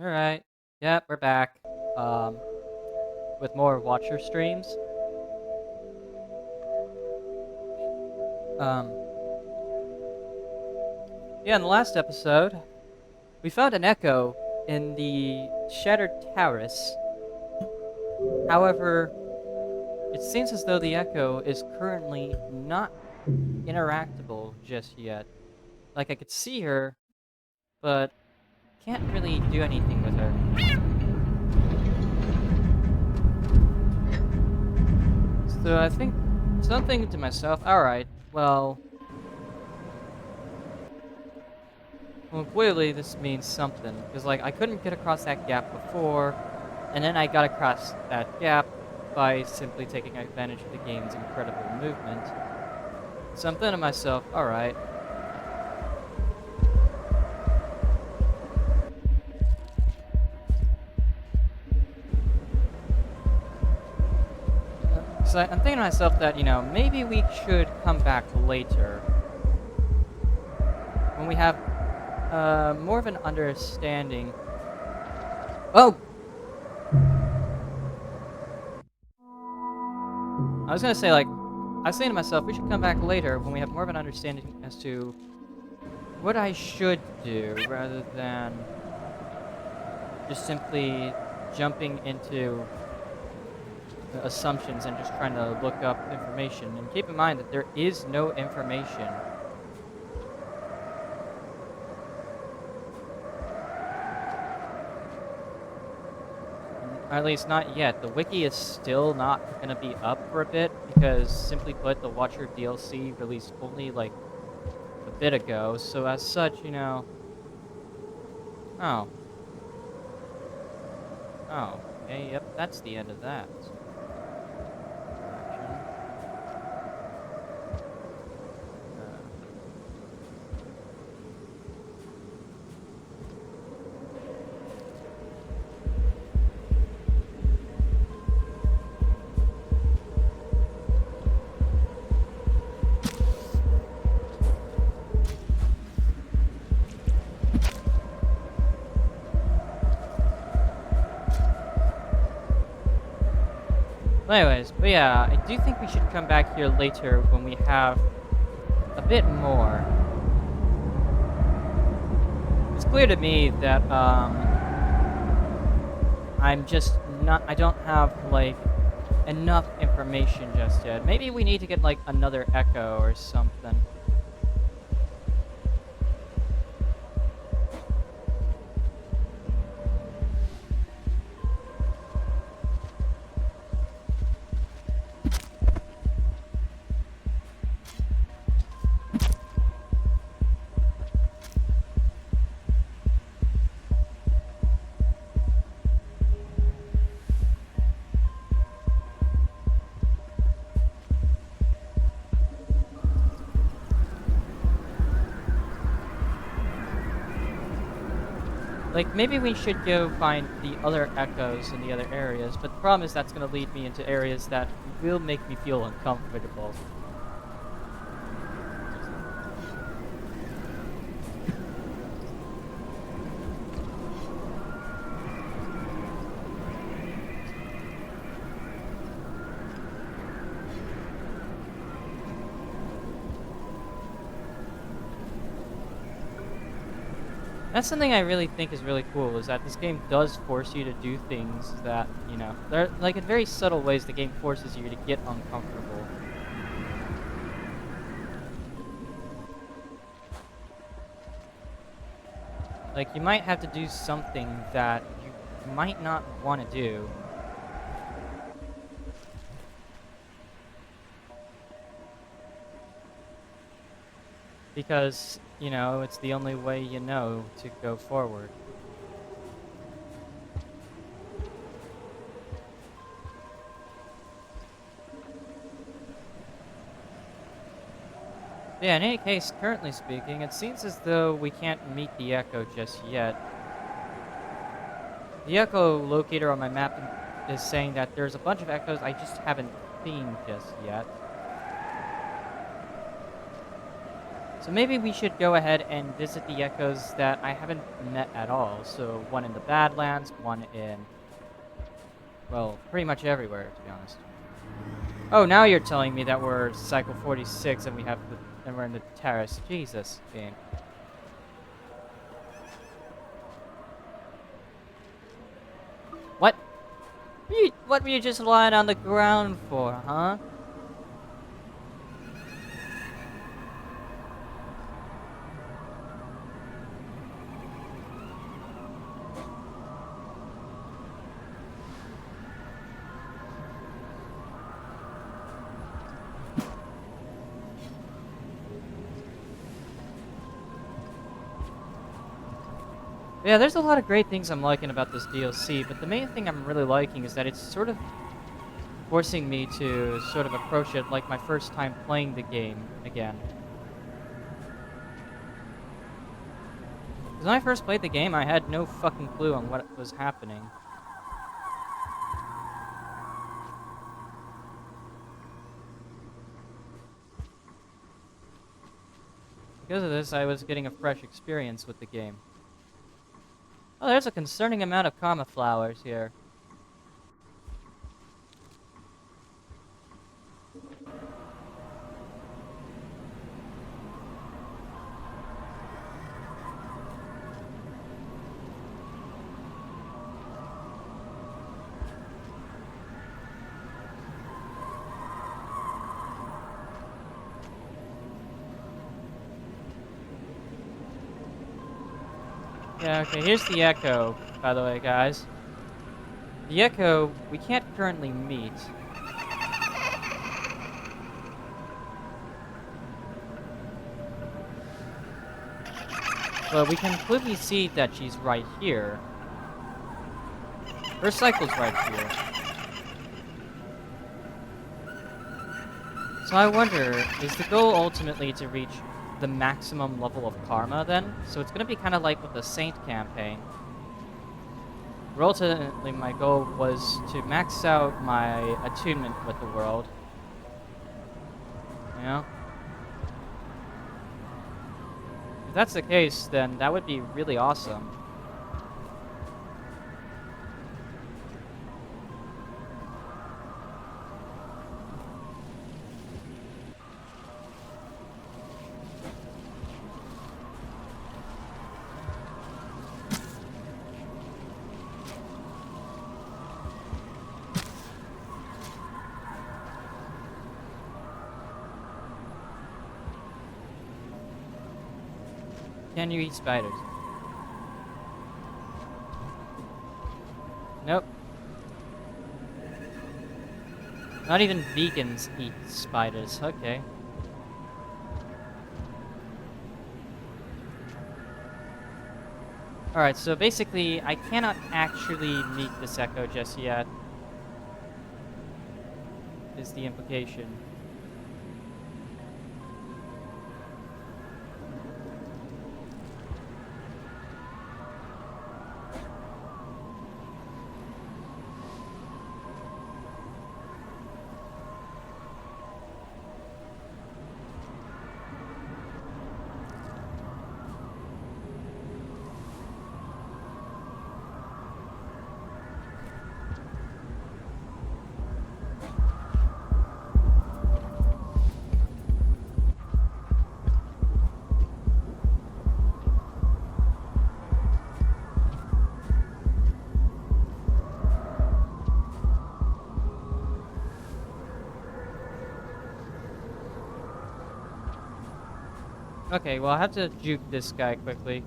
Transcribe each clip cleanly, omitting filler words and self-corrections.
All right. Yep, we're back. Um, with more Watcher streams. Um, yeah, in the last episode, we found an echo in the Shattered Terrace. However, it seems as though the echo is currently not interactable just yet. Like, I could see her, but can't really do anything with her. So I think, so I'm thinking to myself, alright, well, clearly this means something, because, like, I couldn't get across that gap before, and then I got across that gap by simply taking advantage of the game's incredible movement. So I'm thinking to myself, alright, so I'm thinking to myself that, maybe we should come back later when we have more of an understanding. Oh! I was gonna say, like, I was saying to myself, we should come back later when we have more of an understanding as to what I should do rather than just simply jumping into assumptions and just trying to look up information. And keep in mind that there is no information. Or at least not yet. The wiki is still not going to be up for a bit because, simply put, the Watcher DLC released only like a bit ago. So as such, oh, okay, yep, that's the end of that interaction. Uh, but yeah, I do think we should come back here later when we have a bit more. It's clear to me that I'm just not. I don't have like enough information just yet. Maybe we need to get like another echo or something. Like, maybe we should go find the other echoes in the other areas, but the problem is that's going to lead me into areas that will make me feel uncomfortable. That's something I really think is really cool, is that this game does force you to do things that, they're, like, in very subtle ways, the game forces you to get uncomfortable. Like, you might have to do something that you might not want to do. Because, it's the only way you know to go forward. Yeah, in any case, currently speaking, it seems as though we can't meet the Echo just yet. The Echo locator on my map is saying that there's a bunch of Echoes I just haven't seen just yet. So maybe we should go ahead and visit the echoes that I haven't met at all. So one in the Badlands, one in, well, pretty much everywhere, to be honest. Oh, now you're telling me that we're cycle 46 and we're in the terrace. Jesus, game. What? What were you just lying on the ground for, huh? Yeah, there's a lot of great things I'm liking about this DLC, but the main thing I'm really liking is that it's sort of forcing me to sort of approach it like my first time playing the game again. Because when I first played the game, I had no fucking clue on what was happening. Because of this, I was getting a fresh experience with the game. Oh, there's a concerning amount of karma flowers here. Yeah, okay, here's the Echo, by the way, guys. The Echo, we can't currently meet. But we can clearly see that she's right here. Her cycle's right here. So I wonder, is the goal ultimately to reach the maximum level of karma then? So it's gonna be kind of like with the Saint campaign. Where ultimately my goal was to max out my attunement with the world. You know? If that's the case, then that would be really awesome. Can you eat spiders? Nope. Not even vegans eat spiders. Okay. Alright, so basically, I cannot actually meet this Echo just yet. Is the implication. Okay, well, I have to juke this guy quickly.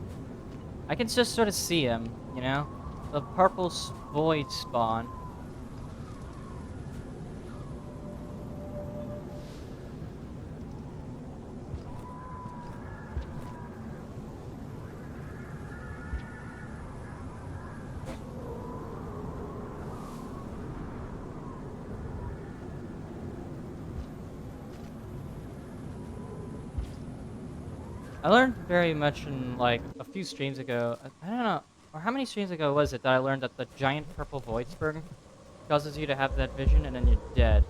I can just sort of see him, you know? The purple void spawn. I learned very much in, like, a few streams ago. I don't know, or how many streams ago was it that I learned that the giant purple void spurn causes you to have that vision and then you're dead.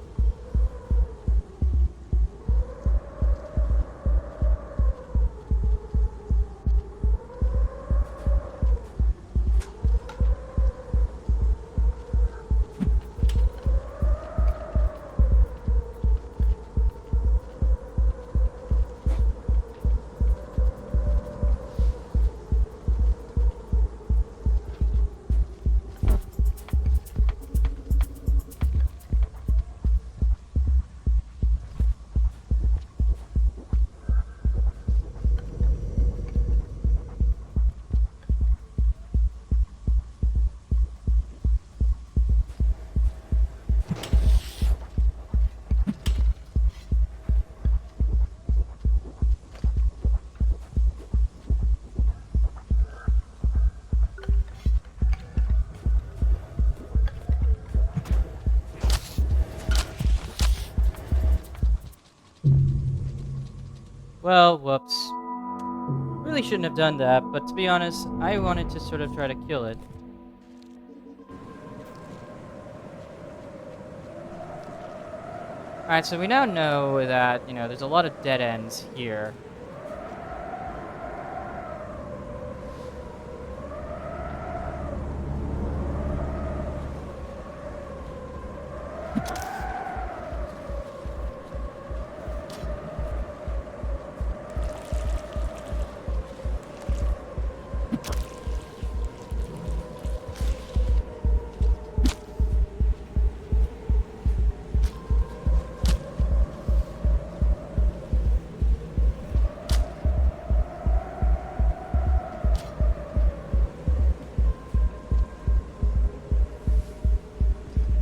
Well, whoops. Really shouldn't have done that, but to be honest, I wanted to sort of try to kill it. Alright, so we now know that, there's a lot of dead ends here.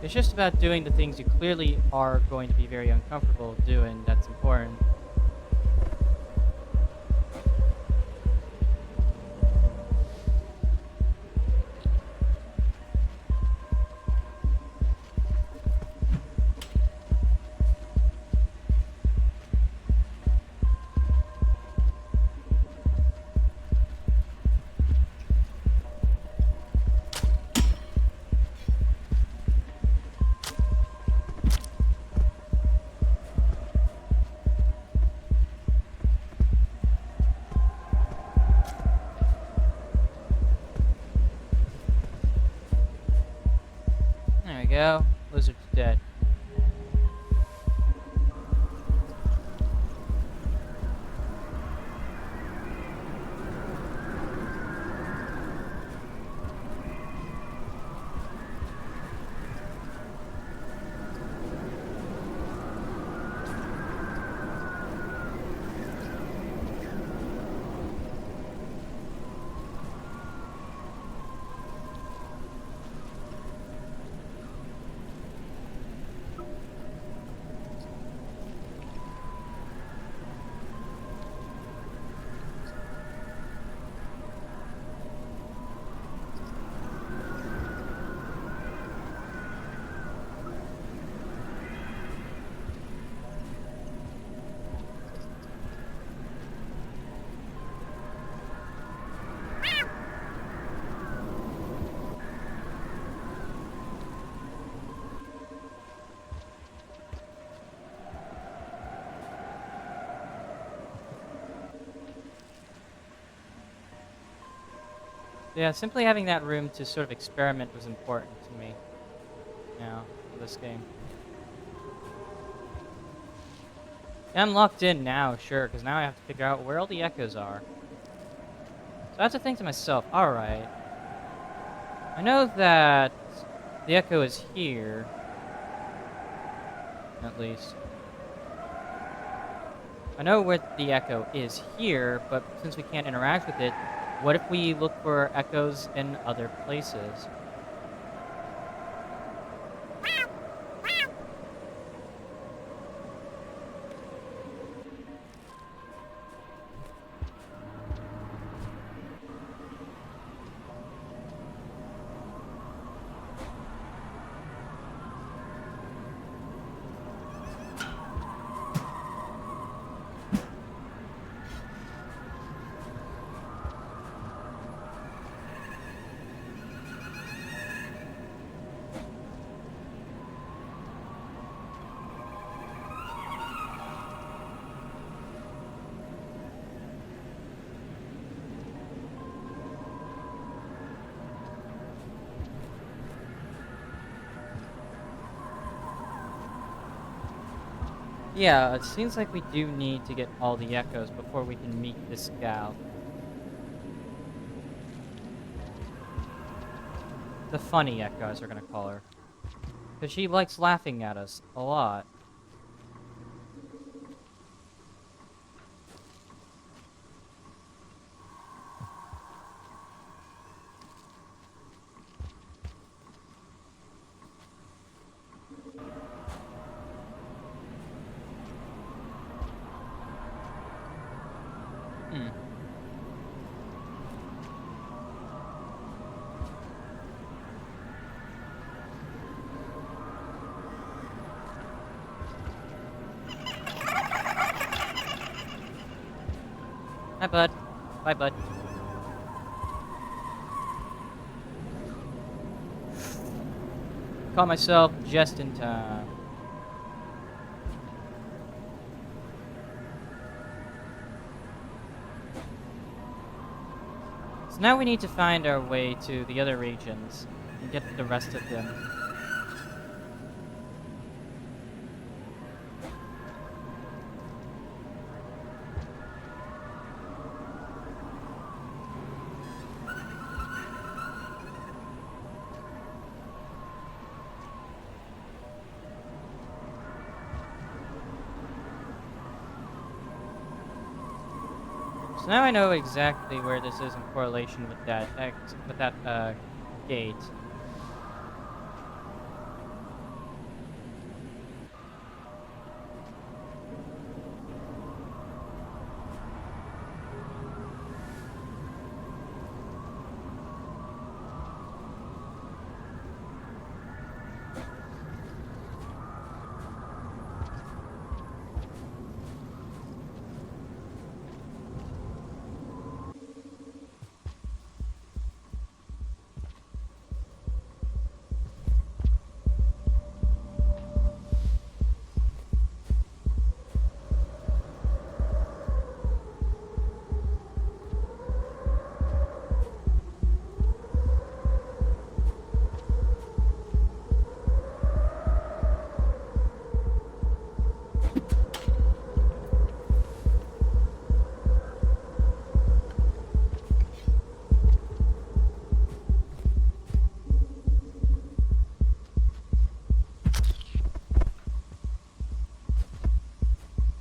It's just about doing the things you clearly are going to be very uncomfortable doing that's important. There we go. Lizard's dead. Yeah, simply having that room to sort of experiment was important to me, for this game. Yeah, I'm locked in now, sure, because now I have to figure out where all the echoes are. So I have to think to myself, alright, I know that the echo is here, at least. I know where the echo is here, but since we can't interact with it, what if we look for echoes in other places? Yeah, it seems like we do need to get all the echoes before we can meet this gal. The funny echo, as we're gonna call her. Because she likes laughing at us a lot. Hmm. Hi, bud. Bye, bud. Caught myself just in time. So now we need to find our way to the other regions and get the rest of them. So now I know exactly where this is in correlation with that gate.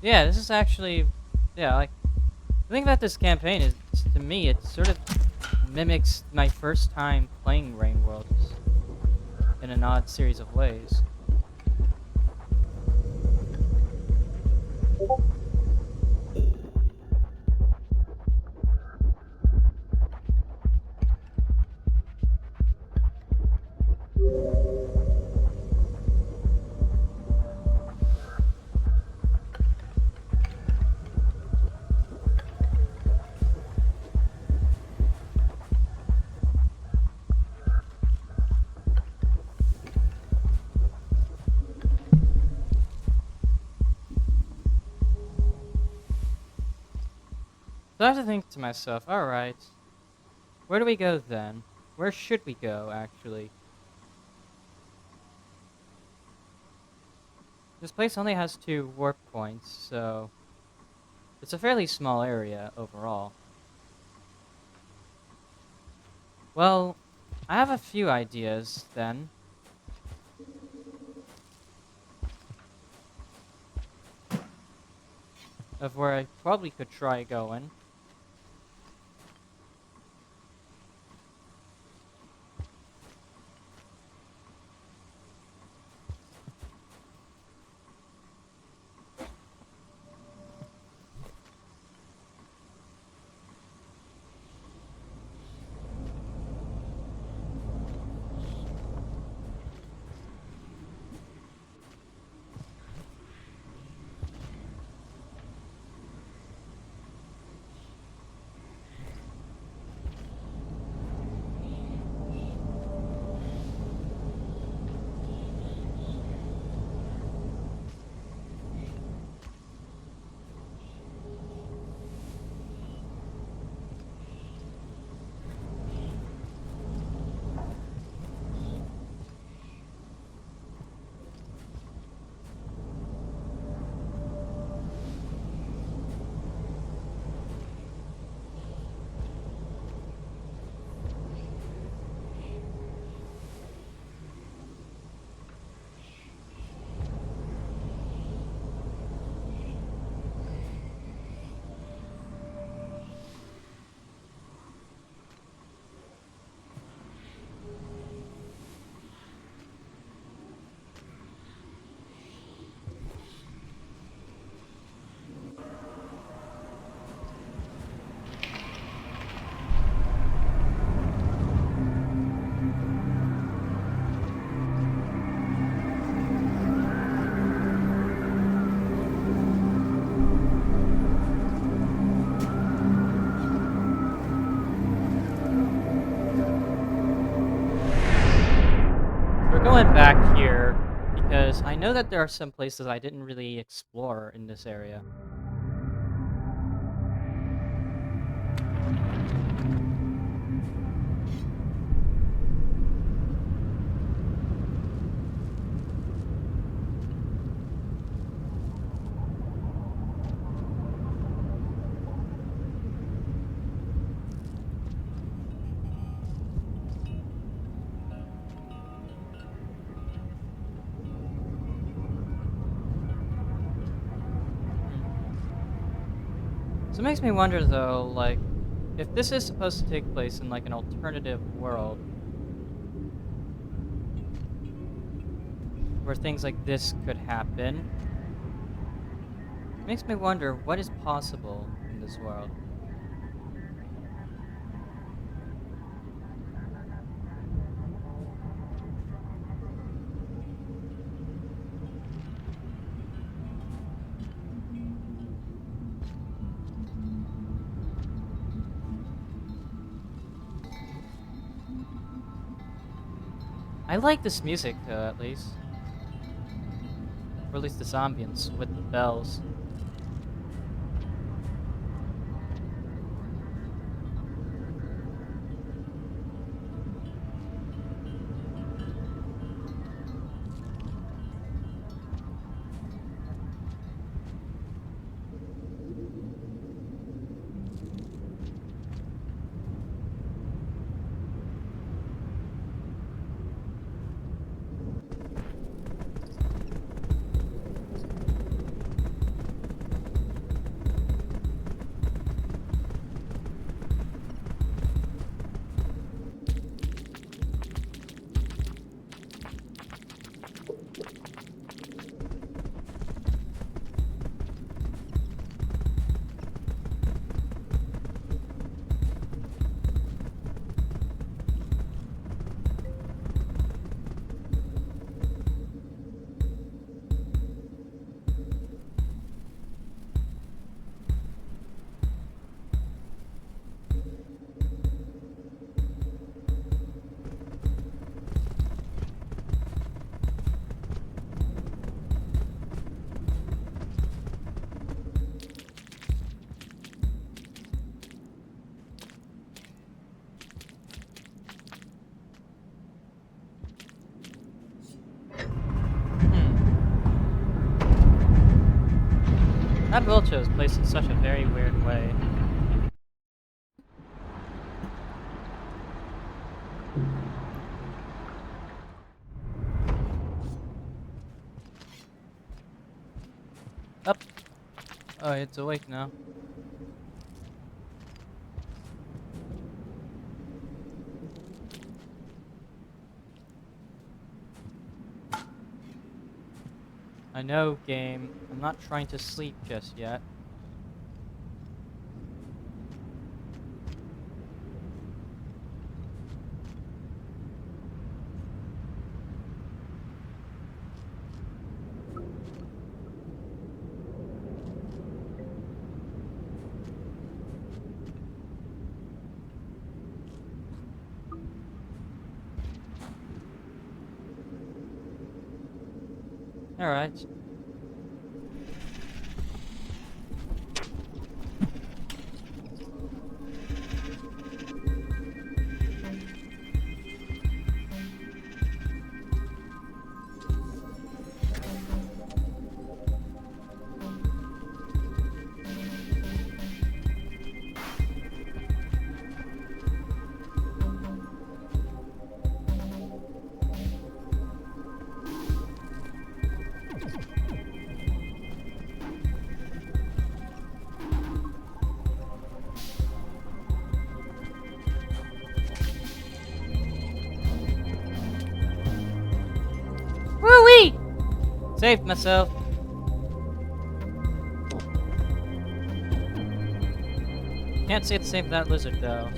Yeah, this is actually, yeah, like, the thing about this campaign is, to me, it sort of mimics my first time playing Rain Worlds in an odd series of ways. So I have to think to myself, alright, where do we go then? Where should we go, actually? This place only has 2 warp points, so it's a fairly small area overall. Well, I have a few ideas then. Of where I probably could try going. this. I know that there are some places I didn't really explore in this area. So it makes me wonder though, like, if this is supposed to take place in like an alternative world where things like this could happen, it makes me wonder what is possible in this world. I like this music though, at least. Or at least this ambience with the bells. That wheelchair is placed in such a very weird way. Up. Oh, it's awake now. I know, game. I'm not trying to sleep just yet. Alright. Woo-wee! Saved myself. Can't say the same for that lizard, though.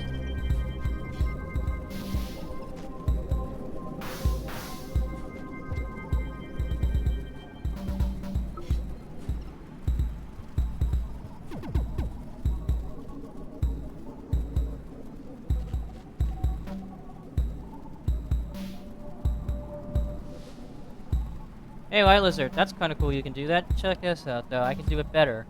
Hey, White Lizard, that's kind of cool you can do that. Check this out, though. I can do it better.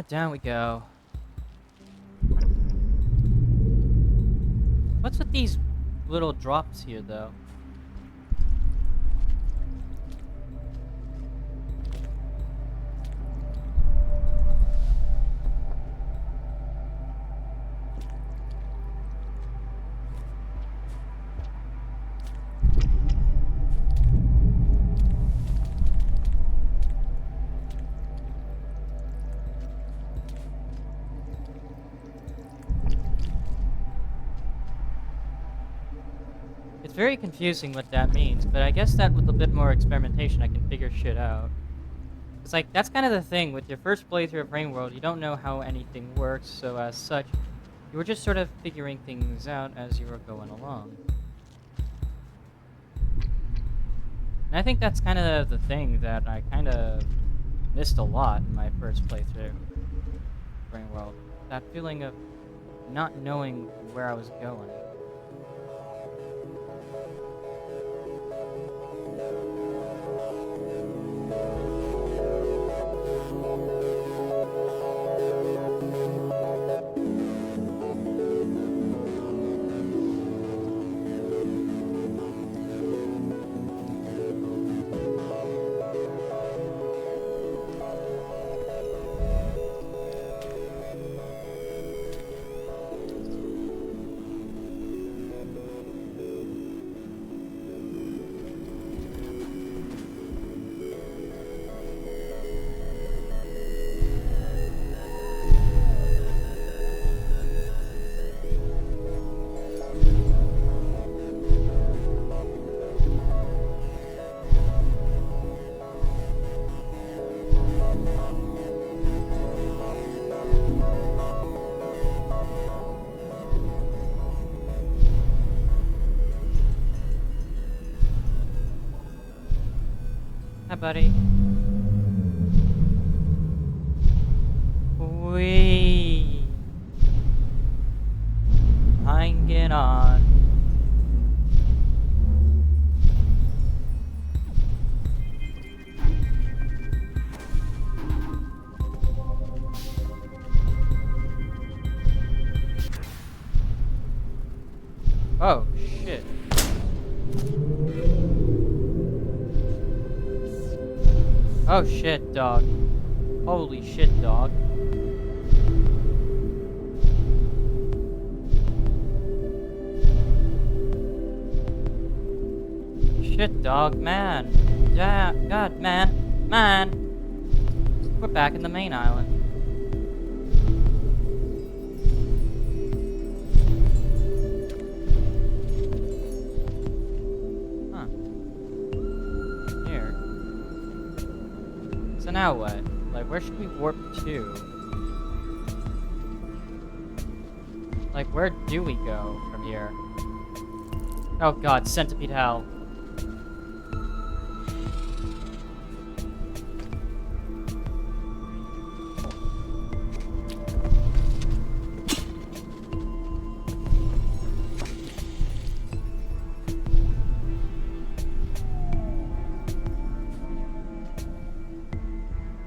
Down we go. What's with these little drops here, though? It's very confusing what that means, but I guess that with a bit more experimentation I can figure shit out. It's like, that's kind of the thing, with your first playthrough of Rain World, you don't know how anything works, so as such, you were just sort of figuring things out as you were going along. And I think that's kind of the thing that I kind of missed a lot in my first playthrough of Rain World. That feeling of not knowing where I was going. Hi, buddy. Wee. Hanging on. Oh, shit. Oh, shit, dog. Holy shit, dog. Shit, dog, man. Yeah, God, man. Man. We're back in the main island. Huh. Here. So now what? Like, where should we warp to? Like, where do we go from here? Oh god, centipede hell.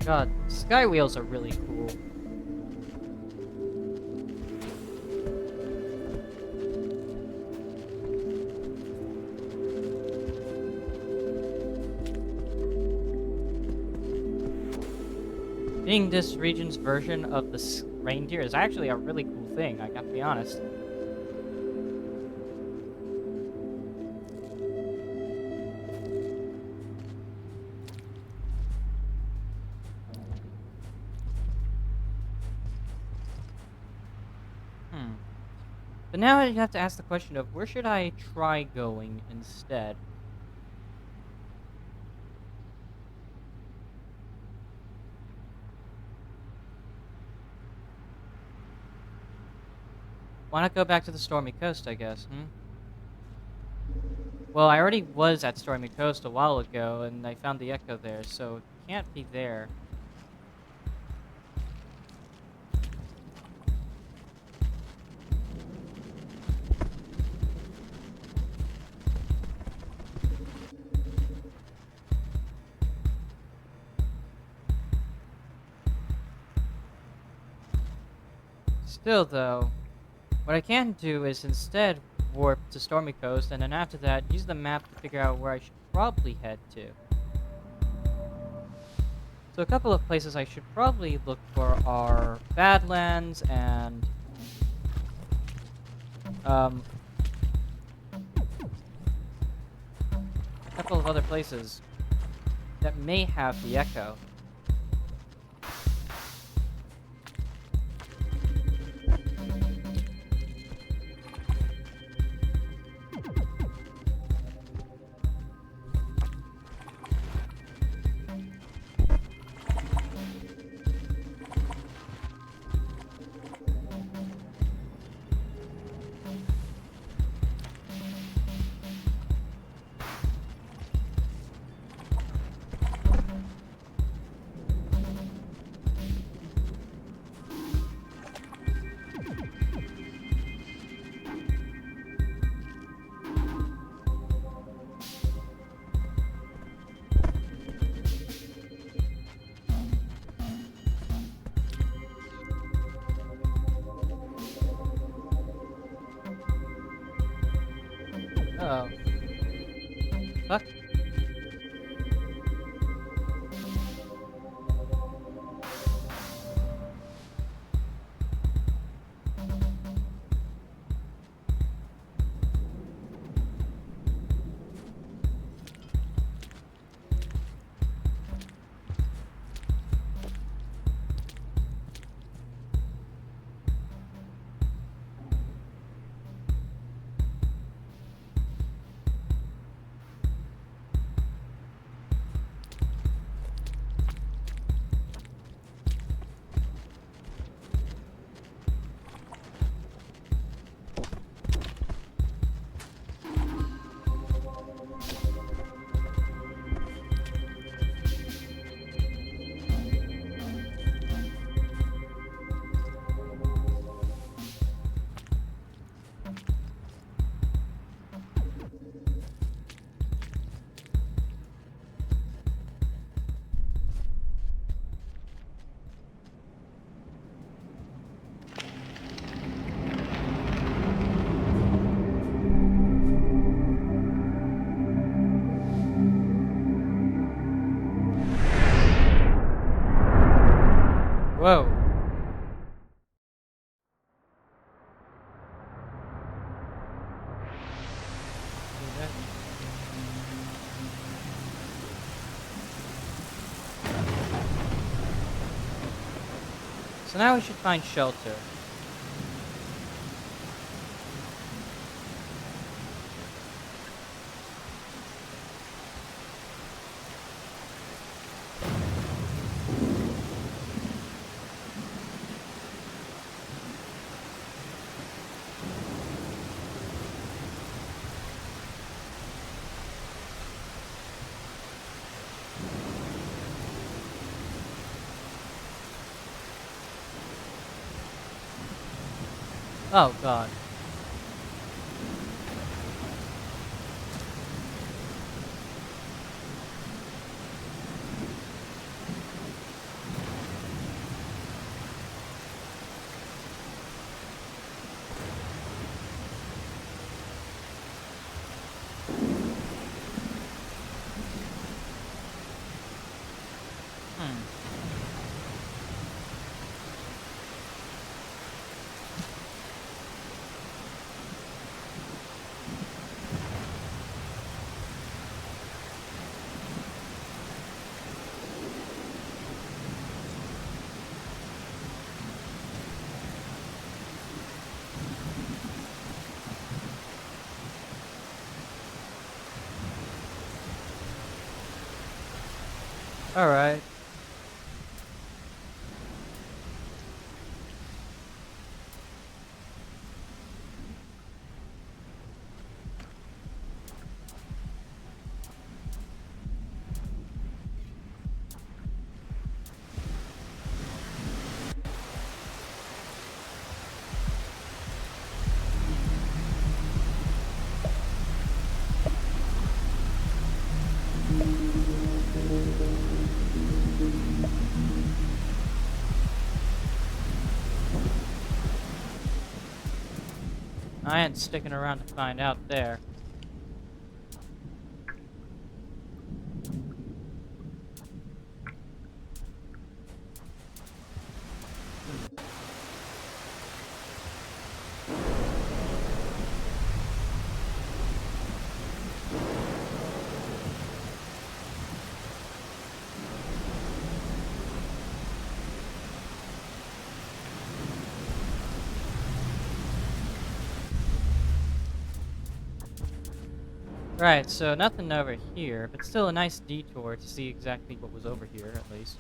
God, sky wheels are really cool. Being this region's version of the reindeer is actually a really cool thing, I gotta be honest. But now I have to ask the question of where should I try going instead? Why not go back to the Stormy Coast, I guess, Well, I already was at Stormy Coast a while ago, and I found the Echo there, so it can't be there. Still, though, what I can do is instead warp to Stormy Coast, and then after that, use the map to figure out where I should probably head to. So a couple of places I should probably look for are Badlands and um, a couple of other places that may have the Echo. Oh, fuck. Whoa. So now we should find shelter. Oh god. Hmm. Alright. I ain't sticking around to find out there. Right, so nothing over here, but still a nice detour to see exactly what was over here, at least.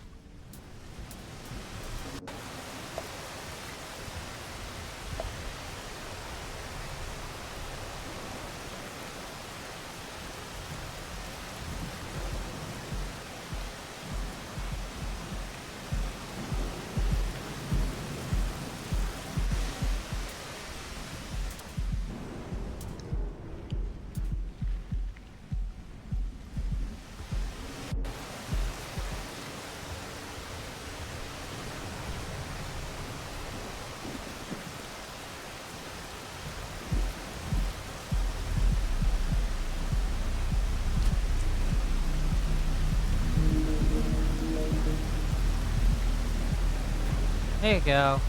There you go.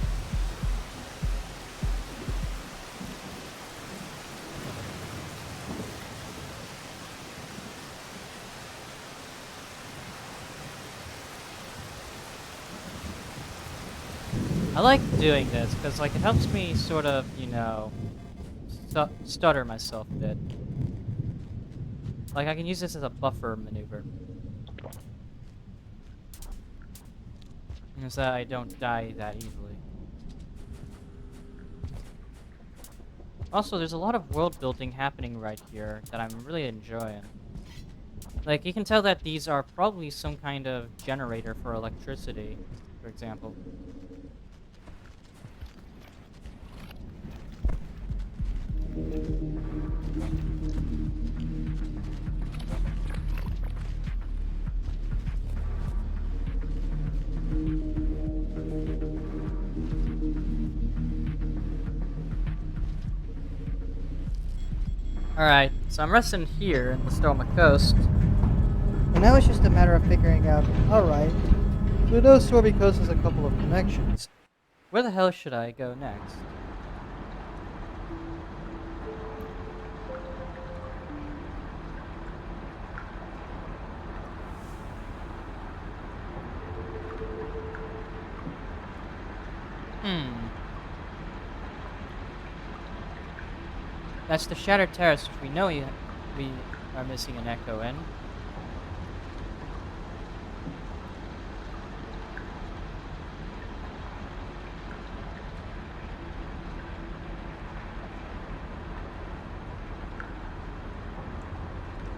I like doing this because, like, it helps me sort of, you know, stutter myself a bit. Like, I can use this as a buffer maneuver. And so that I don't die that easily. Also, there's a lot of world building happening right here that I'm really enjoying. Like, you can tell that these are probably some kind of generator for electricity, for example. Alright, so I'm resting here in the Stoma Coast. And now it's just a matter of figuring out, alright, we know Stormy Coast has a couple of connections. Where the hell should I go next? That's the Shattered Terrace, which we know we are missing an echo in.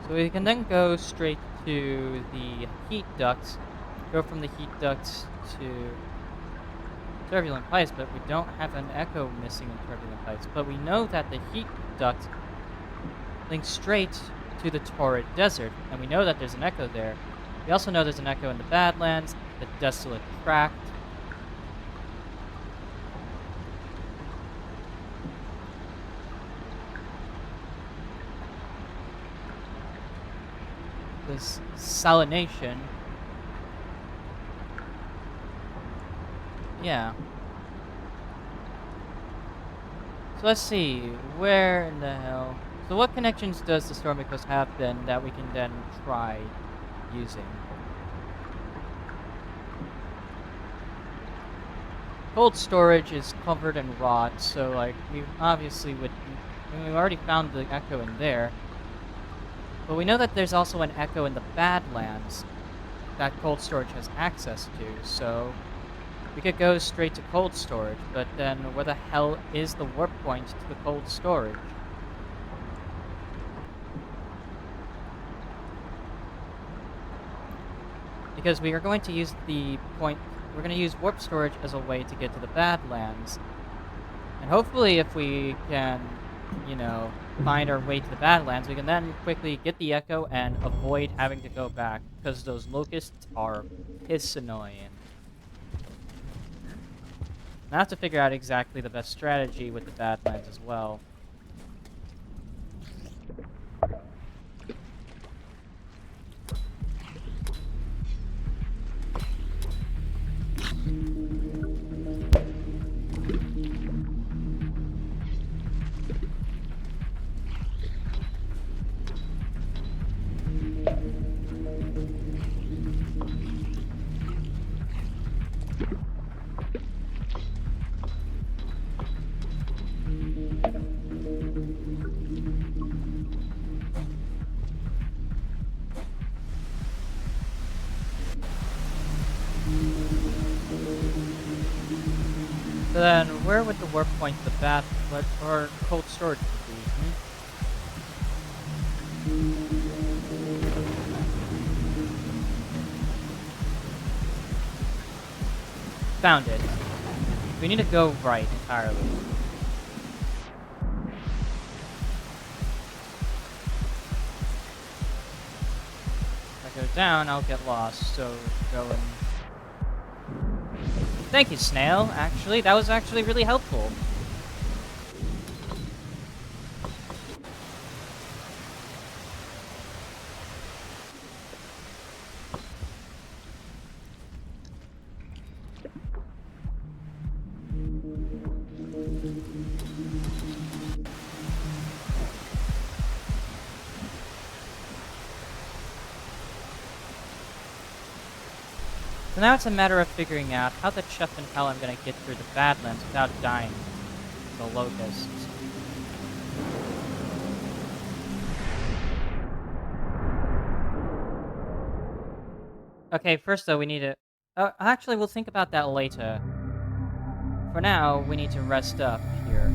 So we can then go straight to the heat ducts, go from the heat ducts to Turbulent Pipes, but we don't have an echo missing in Turbulent Pipes. But we know that the heat duct links straight to the Torrid Desert, and we know that there's an echo there. We also know there's an echo in the Badlands, the Desolate Tract. This salination. Yeah. So let's see, where in the hell? So what connections does the Stormy Coast have then that we can then try using? Cold storage is covered in rot, so like we obviously would. I mean, we already found the echo in there, but we know that there's also an echo in the Badlands that cold storage has access to. So we could go straight to cold storage, but then where the hell is the warp point to the cold storage? Because we are going to use we're going to use warp storage as a way to get to the Badlands. And hopefully if we can, you know, find our way to the Badlands, we can then quickly get the echo and avoid having to go back, because those locusts are piss annoying. I have to figure out exactly the best strategy with the Badlands as well. So then, where would the warp point to the bath or cold storage be? Found it. We need to go right entirely. If I go down, I'll get lost, so go and... Thank you, Snail, actually. That was actually really helpful. So now it's a matter of figuring out how the chuff and hell I'm gonna get through the Badlands without dying to the locusts. Okay, first though, we need to... actually, we'll think about that later. For now, we need to rest up here.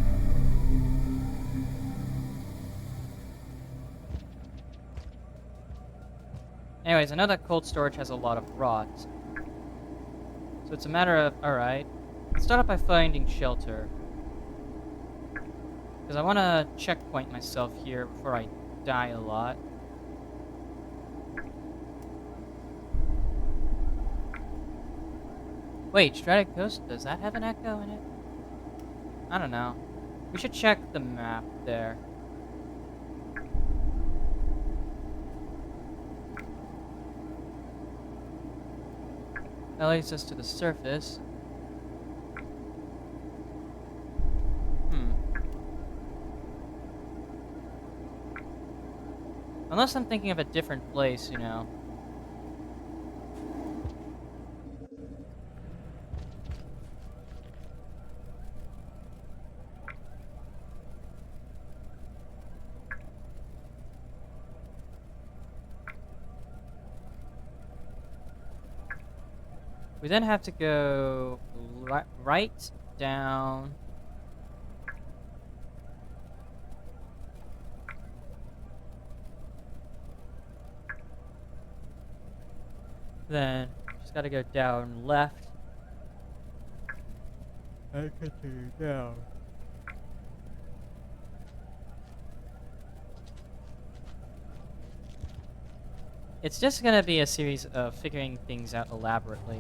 Anyways, I know that cold storage has a lot of rot. So it's a matter of... Alright. Let's start off by finding shelter. Because I want to checkpoint myself here before I die a lot. Wait, Stratic Coast, does that have an echo in it? I don't know. We should check the map there. That leads us to the surface. Unless I'm thinking of a different place, you know. We then have to go right down. Then just gotta go down left. And continue down. It's just gonna be a series of figuring things out elaborately.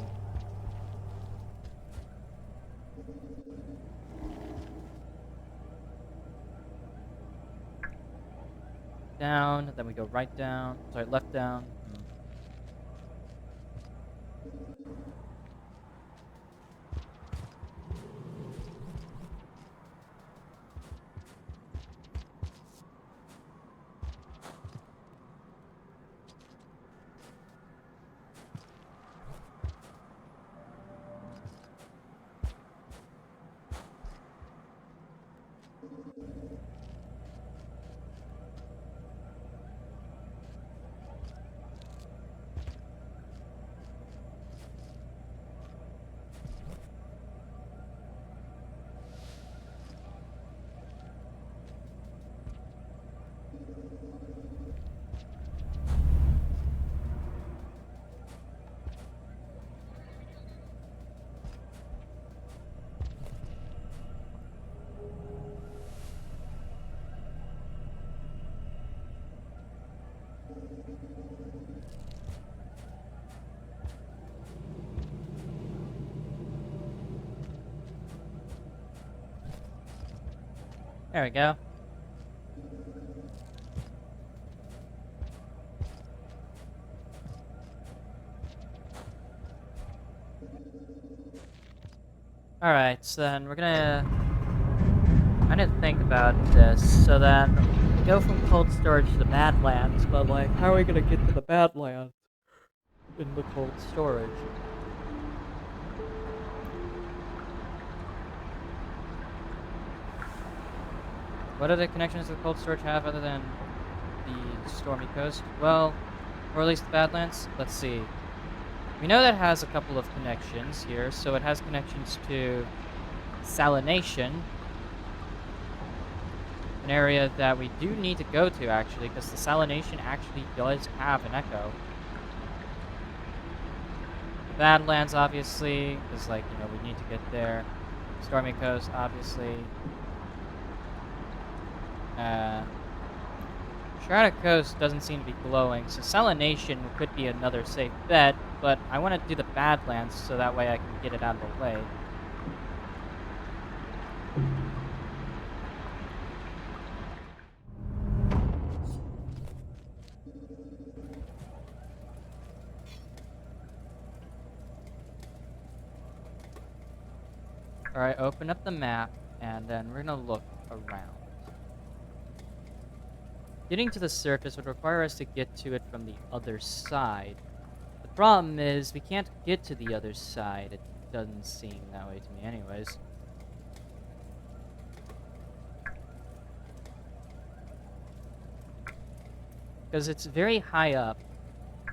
Down, then we go right down. Sorry, left down. There we go. Alright, so then we're gonna... I need to think about this. So then, we go from cold storage to the Badlands, but like, how are we gonna get to the Badlands in the cold storage? What other connections does the cold storage have other than the stormy coast? Well, or at least the Badlands? Let's see. We know that it has a couple of connections here, so it has connections to Salination, an area that we do need to go to, actually, because the Salination actually does have an echo. The Badlands, obviously, because, like, you know, we need to get there. Stormy Coast, obviously. Shrouded Coast doesn't seem to be glowing, so Salination could be another safe bet, but I want to do the Badlands so that way I can get it out of the way. Alright, open up the map, and then we're gonna look around. Getting to the surface would require us to get to it from the other side. The problem is, we can't get to the other side. It doesn't seem that way to me anyways. Because it's very high up.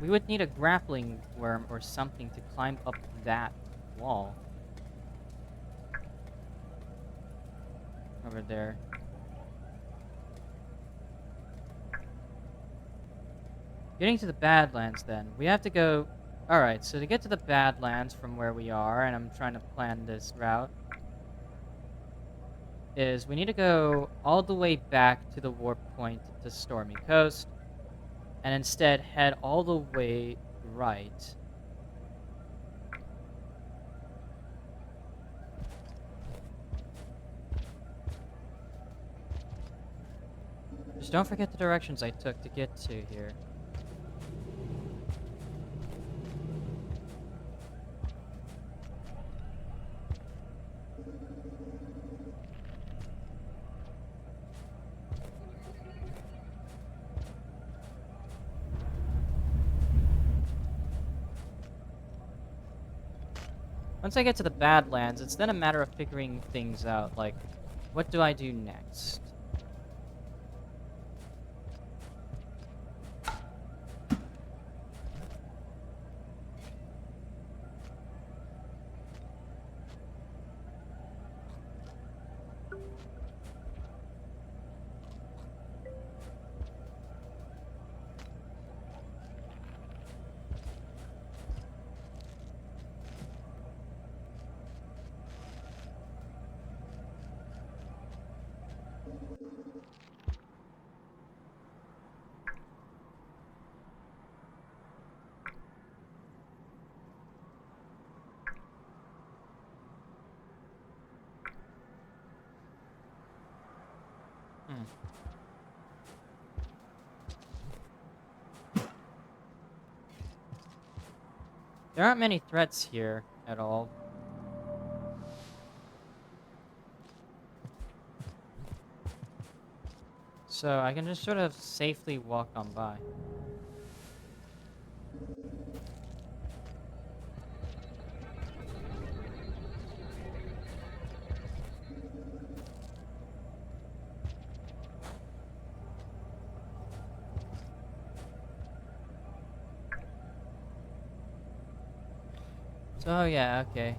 We would need a grappling worm or something to climb up that wall. Over there. Getting to the Badlands, then. We have to go... Alright, so to get to the Badlands from where we are, and I'm trying to plan this route, is we need to go all the way back to the warp point to Stormy Coast, and instead head all the way right. Just don't forget the directions I took to get to here. Once I get to the Badlands, it's then a matter of figuring things out, like, what do I do next? Hmm. There aren't many threats here at all. So I can just sort of safely walk on by. So, oh yeah, okay.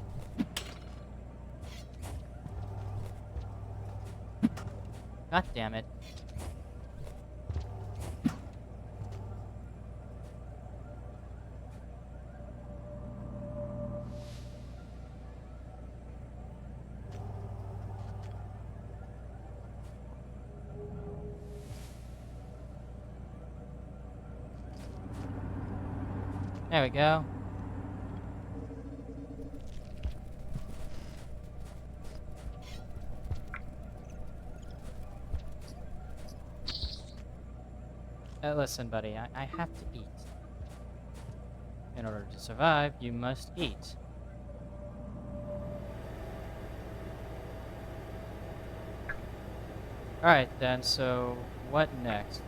God damn it. There we go. Listen, buddy, I have to eat. In order to survive, you must eat. Alright then, so what next?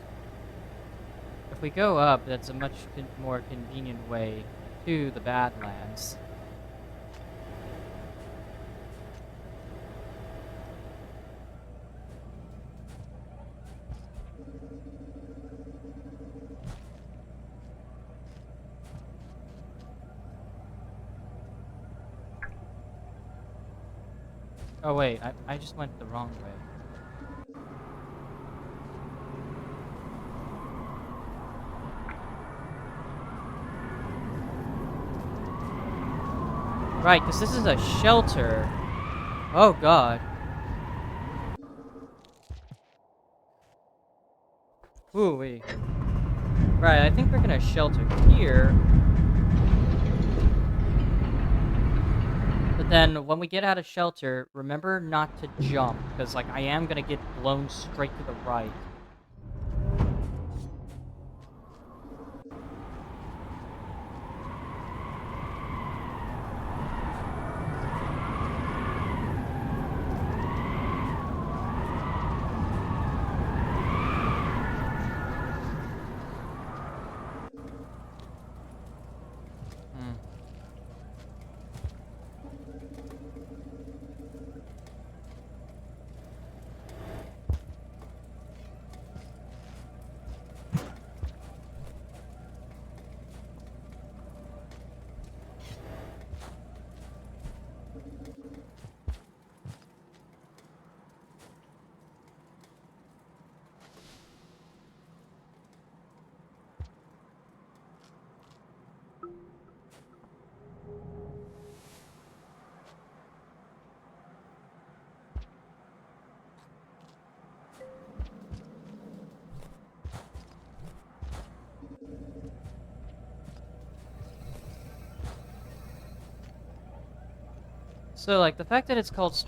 If we go up, that's a much more convenient way to the Badlands. Oh wait, I just went the wrong way. Right, because this is a shelter. Oh god. Ooh-wee. Right, I think we're gonna shelter here. But then, when we get out of shelter, remember not to jump, because, like, I am gonna get blown straight to the right. Hmm. So, like, the fact that it's called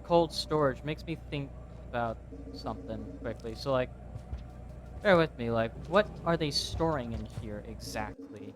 cold storage makes me think about something quickly. So, like, bear with me, like, what are they storing in here exactly?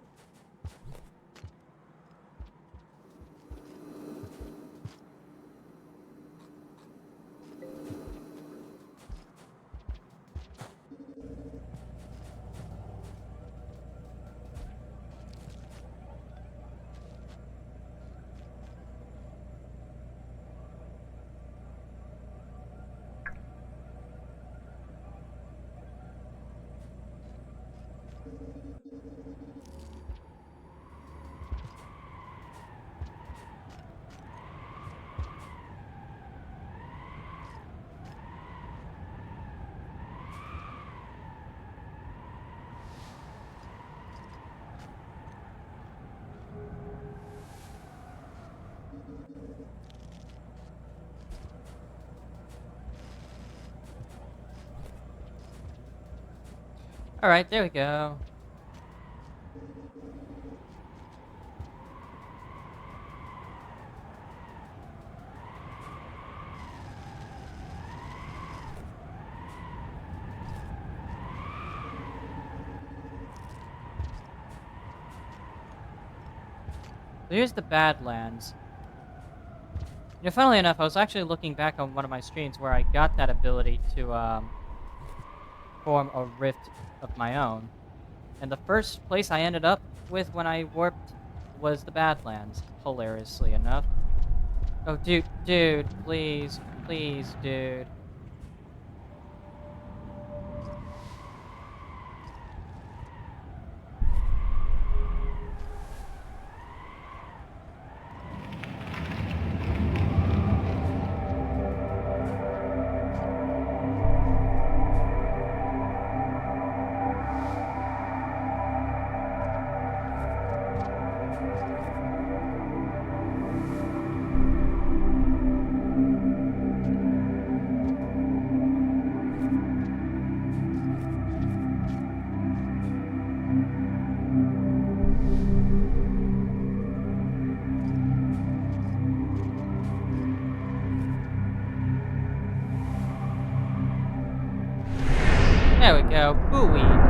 Alright, there we go. So here's the Badlands. You know, funnily enough, I was actually looking back on one of my streams where I got that ability to, form a rift of my own. And the first place I ended up with when I warped was the Badlands, hilariously enough. Oh, dude, please, please, dude. There we go, booey.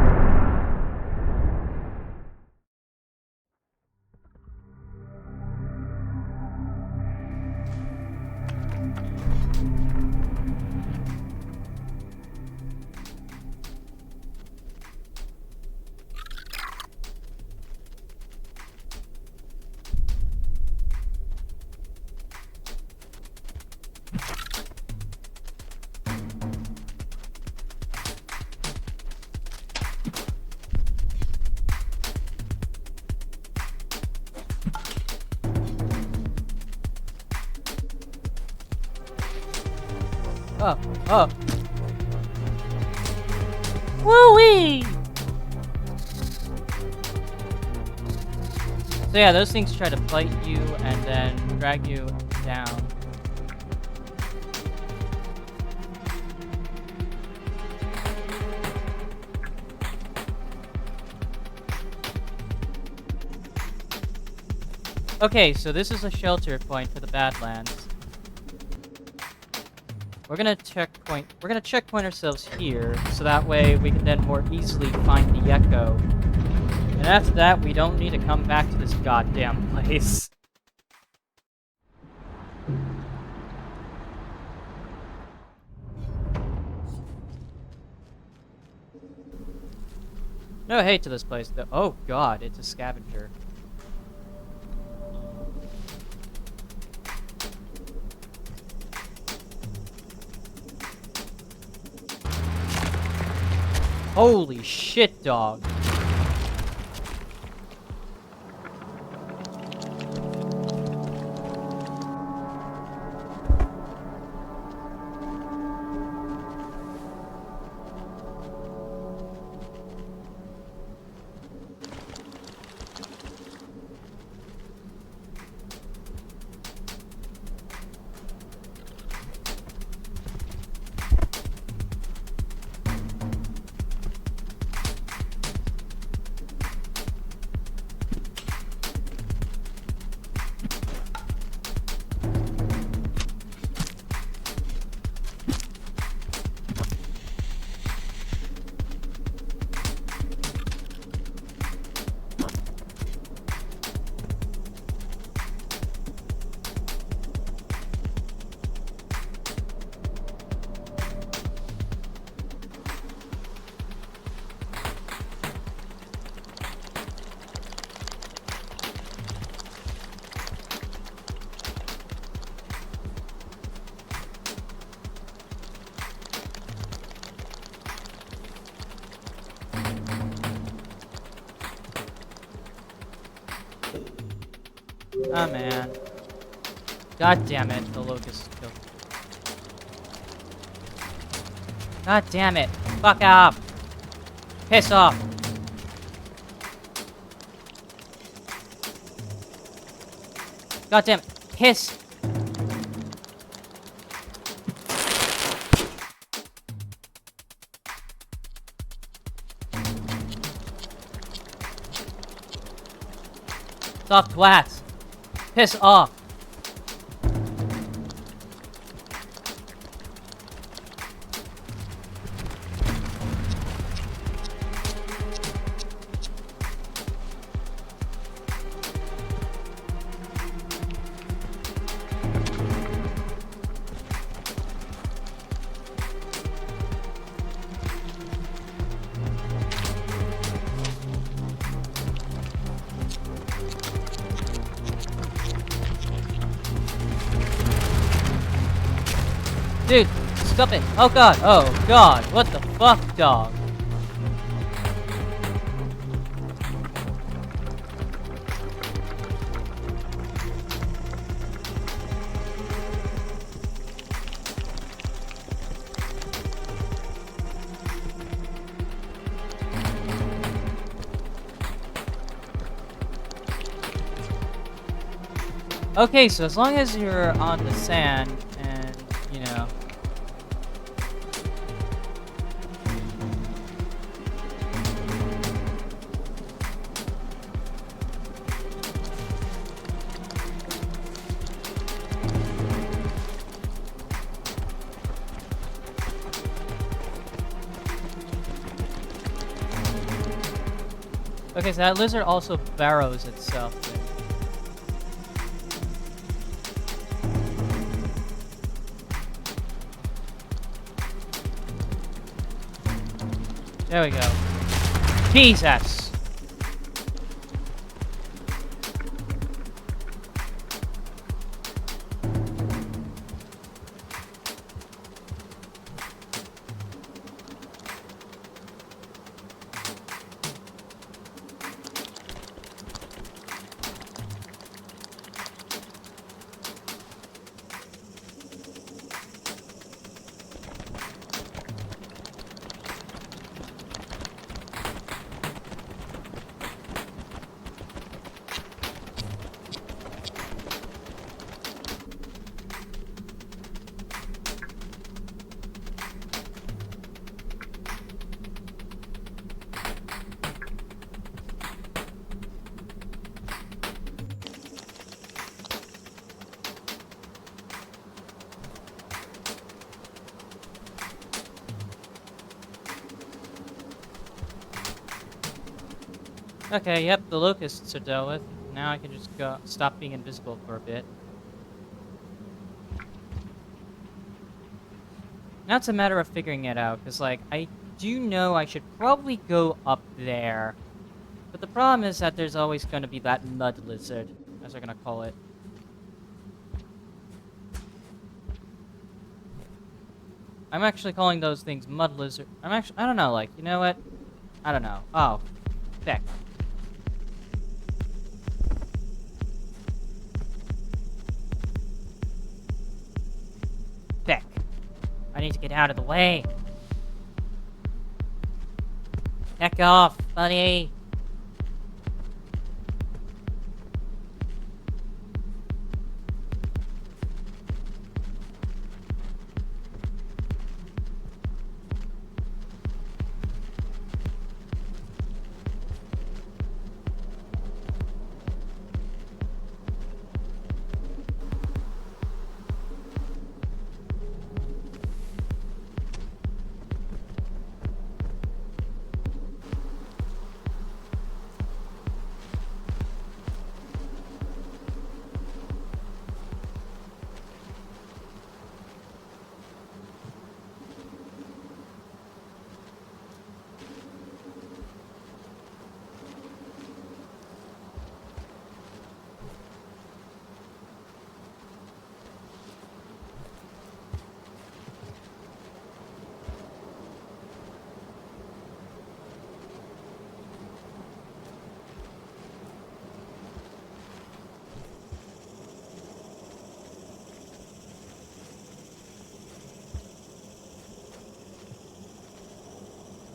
oh, oh. Woo-wee! So yeah, those things try to bite you and then drag you down. Okay, so this is a shelter point for the Badlands. We're gonna checkpoint ourselves here, so that way we can then more easily find the Echo. And after that, we don't need to come back to this goddamn place. No hate to this place, though. Oh god, it's a scavenger. Holy shit, dog. Oh man. God damn it, the locust killed. God damn it. Fuck off. Piss off. God damn it. Piss. Stop twats. Piss off. Dude, stop it. Oh god. Oh god. What the fuck, dog? Okay, so as long as you're on the sand and, you know... Okay, so that lizard also burrows itself. There we go. Jesus! Okay, yep, the locusts are dealt with. Now I can just go stop being invisible for a bit. Now it's a matter of figuring it out, because, like, I do know I should probably go up there. But the problem is that there's always going to be that mud lizard, as they're going to call it. I'm actually calling those things mud lizard. I don't know, like, you know what? I don't know. Oh, heck. Heck. I need to get out of the way. Heck off, buddy.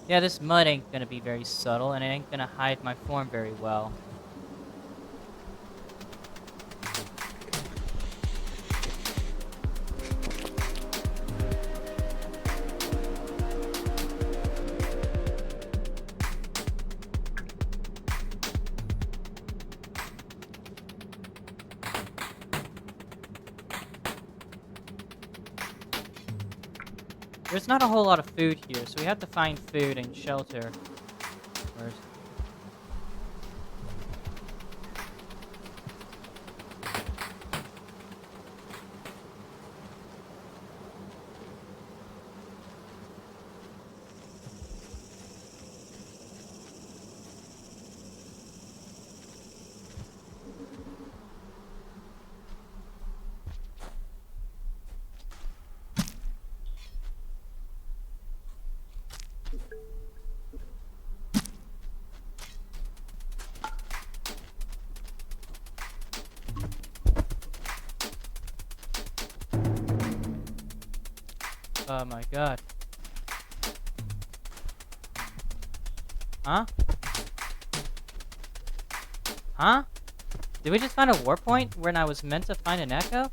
Yeah, this mud ain't gonna be very subtle, and it ain't gonna hide my form very well. There's not a whole lot of food here, so we have to find food and shelter first. Oh my god. Huh? Huh? Did we just find a war point when I was meant to find an echo?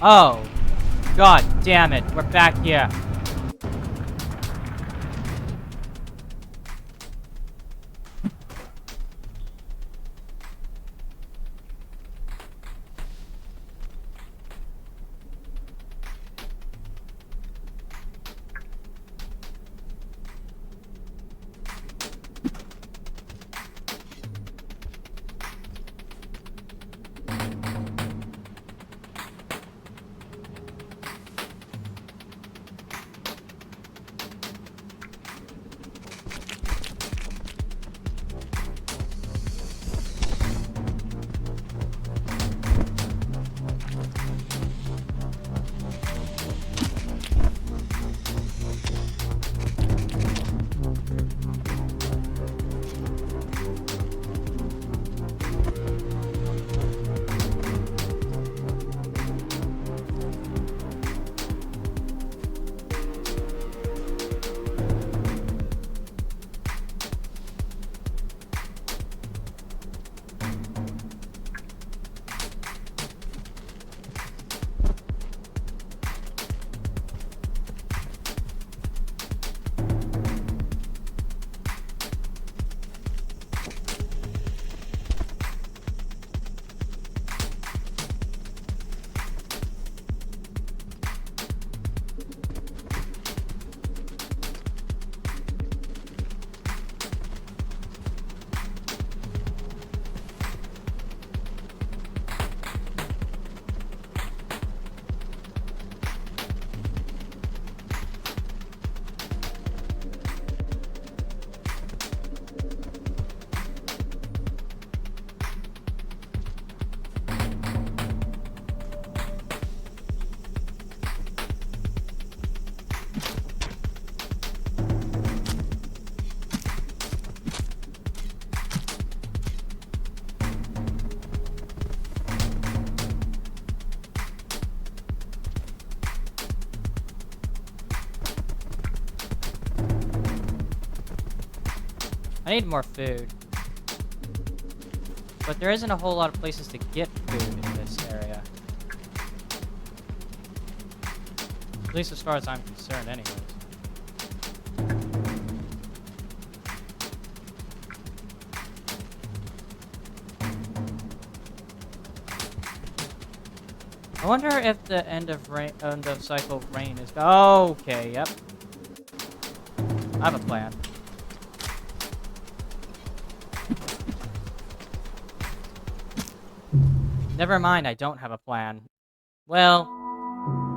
Oh. God damn it. We're back here. I need more food. But there isn't a whole lot of places to get food in this area. At least as far as I'm concerned, anyways. I wonder if the end of cycle rain is. Okay, yep. I have a plan. Never mind, I don't have a plan. Well,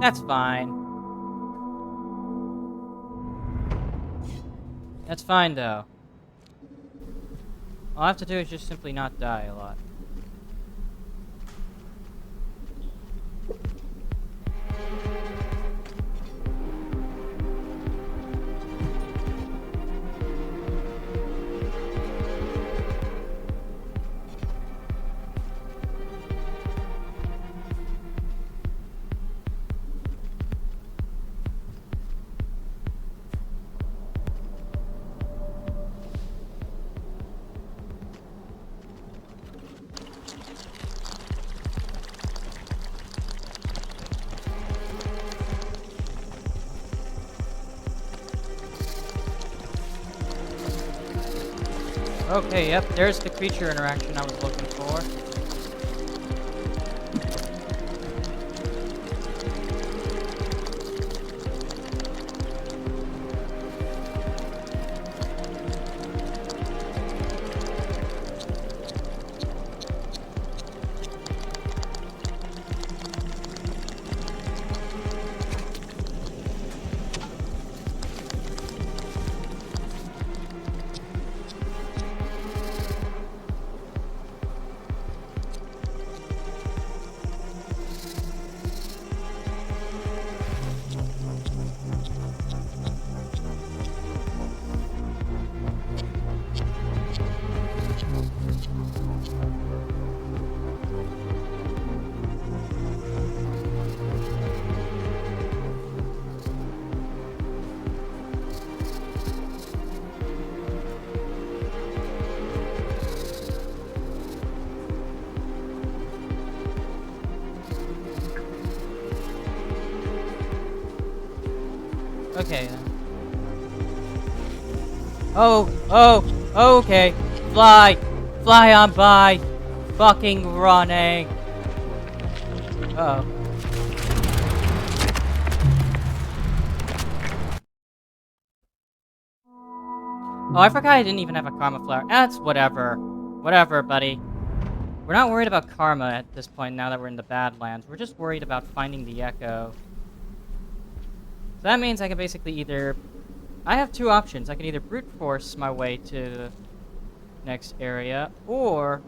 that's fine. That's fine, though. All I have to do is just simply not die a lot. Okay, yep, there's the creature interaction I was looking for. Okay, then. Okay. Fly! Fly on by! Fucking running! Uh-oh. Oh, I forgot I didn't even have a karma flower. That's whatever. Whatever, buddy. We're not worried about karma at this point now that we're in the Badlands. We're just worried about finding the Echo. So that means I can basically either... I have two options. I can either brute force my way to the next area, or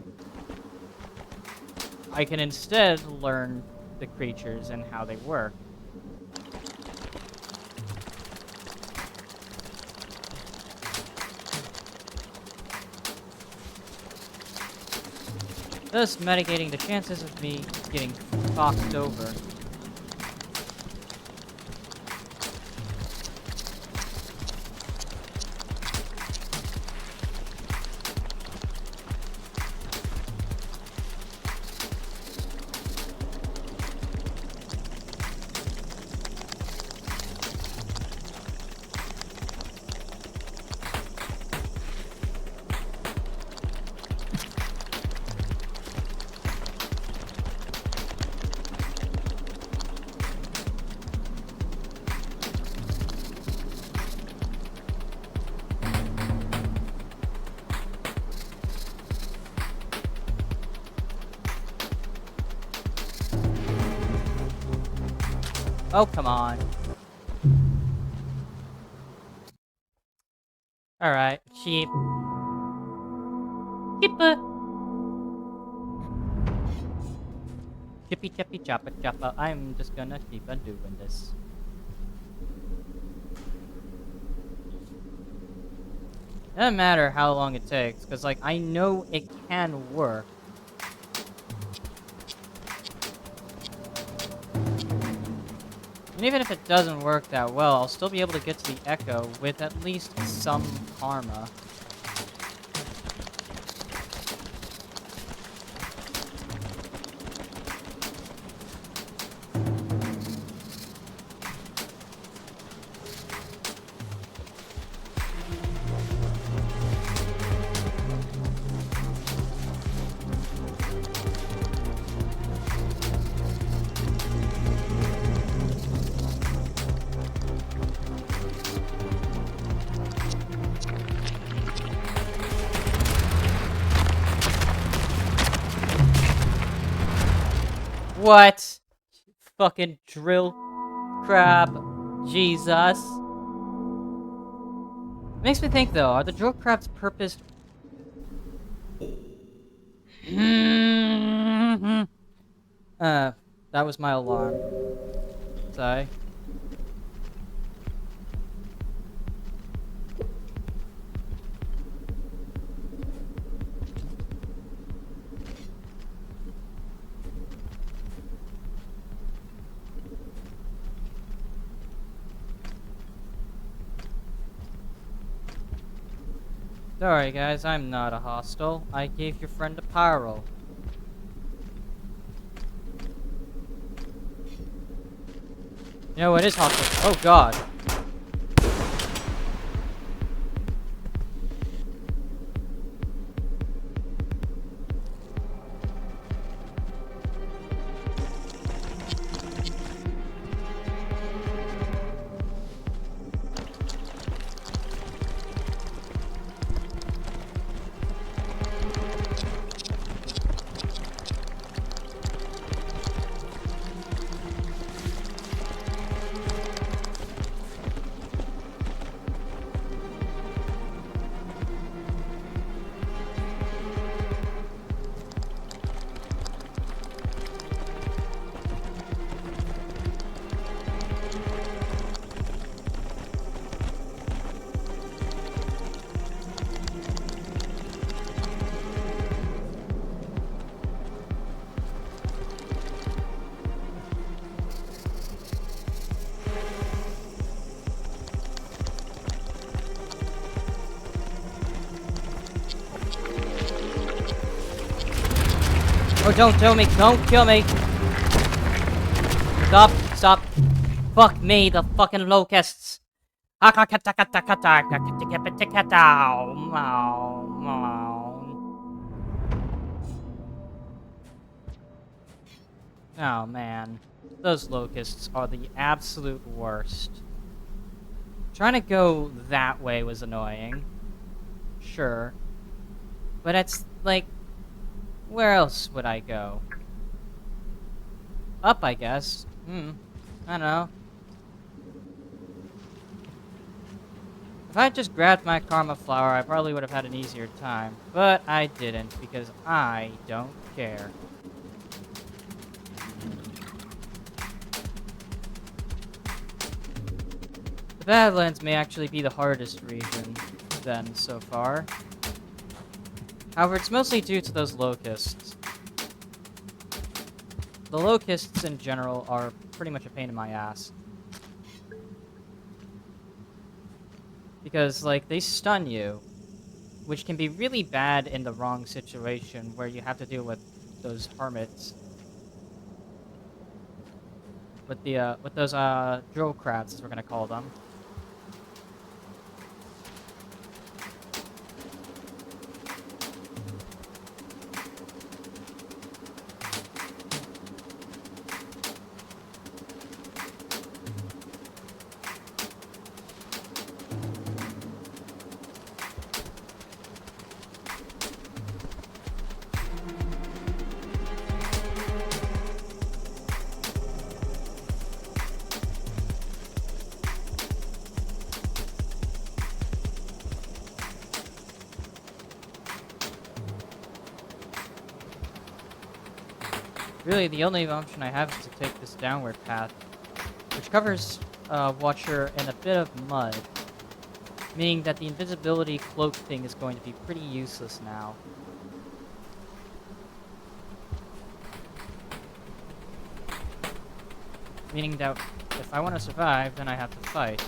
I can instead learn the creatures and how they work. Thus mitigating the chances of me getting fucked over. Oh, come on. Alright, sheep. Kippa! Chippy chippy choppa choppa, I'm just gonna keep on doing this. Doesn't matter how long it takes, because, like, I know it can work. And even if it doesn't work that well, I'll still be able to get to the Echo with at least some karma. What? Fucking drill crab. Jesus. Makes me think though, are the drill crab's purpose... that was my alarm. Sorry. Sorry guys, I'm not a hostile. I gave your friend a pyro. You know, it is hostile. Oh god. Oh, don't kill me. Don't kill me. Stop. Stop. Fuck me, the fucking locusts. Oh, man. Those locusts are the absolute worst. Trying to go that way was annoying. Sure. But it's, like... Where else would I go? Up, I guess. I don't know. If I had just grabbed my karma flower, I probably would have had an easier time. But I didn't, because I don't care. The Badlands may actually be the hardest region, then, so far. However, it's mostly due to those locusts. The locusts in general are pretty much a pain in my ass. Because, like, they stun you, which can be really bad in the wrong situation where you have to deal with those hermits. With those, drill crabs, as we're gonna call them. Really, the only option I have is to take this downward path, which covers Watcher in a bit of mud, meaning that the invisibility cloak thing is going to be pretty useless now. Meaning that if I want to survive, then I have to fight.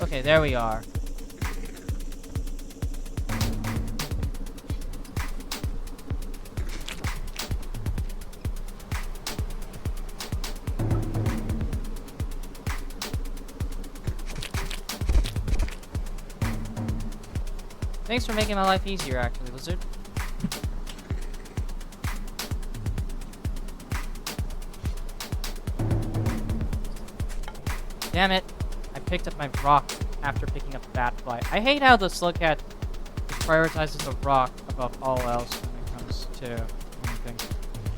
Okay, there we are. Thanks for making my life easier, actually, Lizard. Damn it! I picked up my rock after picking up that fly. I hate how the slugcat prioritizes the rock above all else when it comes to anything.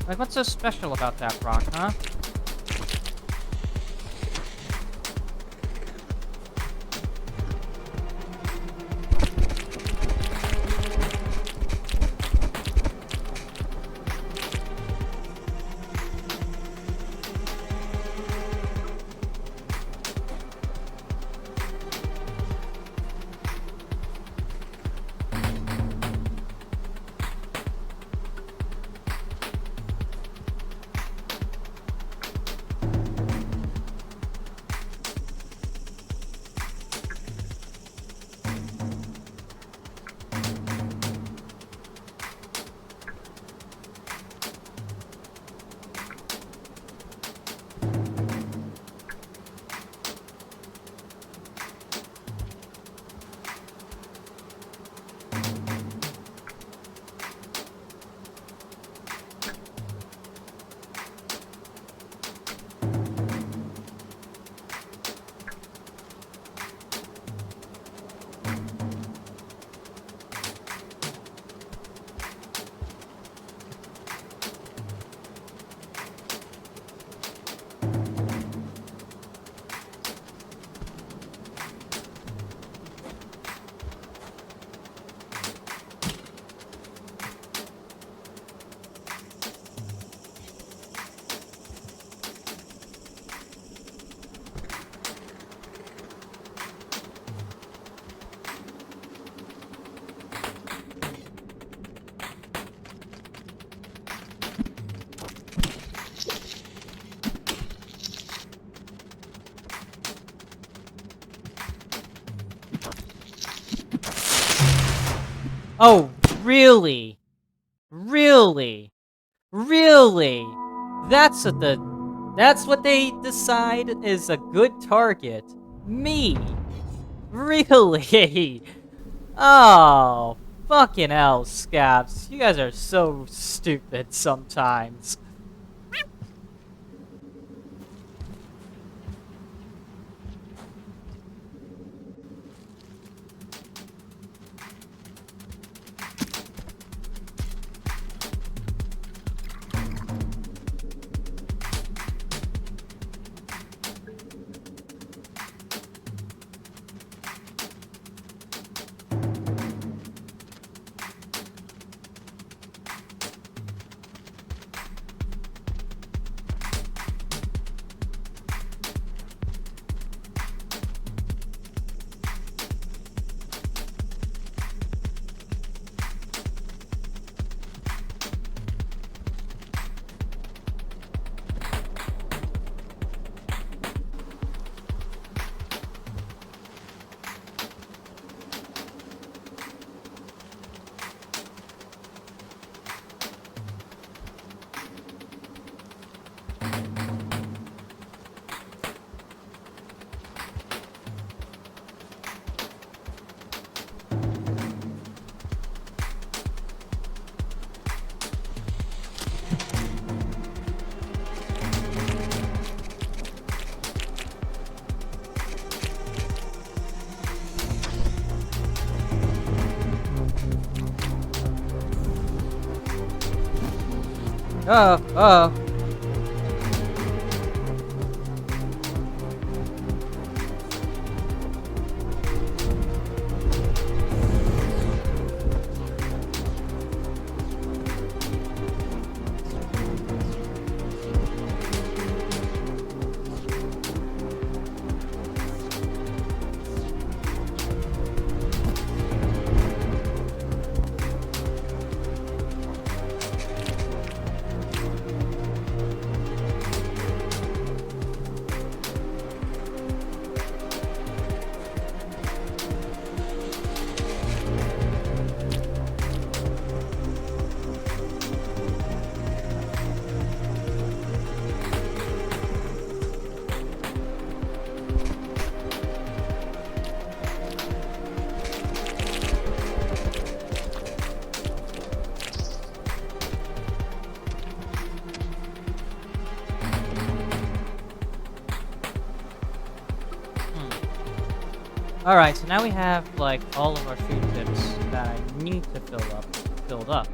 Like, what's so special about that rock, huh? Oh, really? Really? Really? That's what they decide is a good target. Me? Really? Oh, fucking hell, Scabs. You guys are so stupid sometimes. Oh. Alright, so now we have, like, all of our food tips that I need to filled up.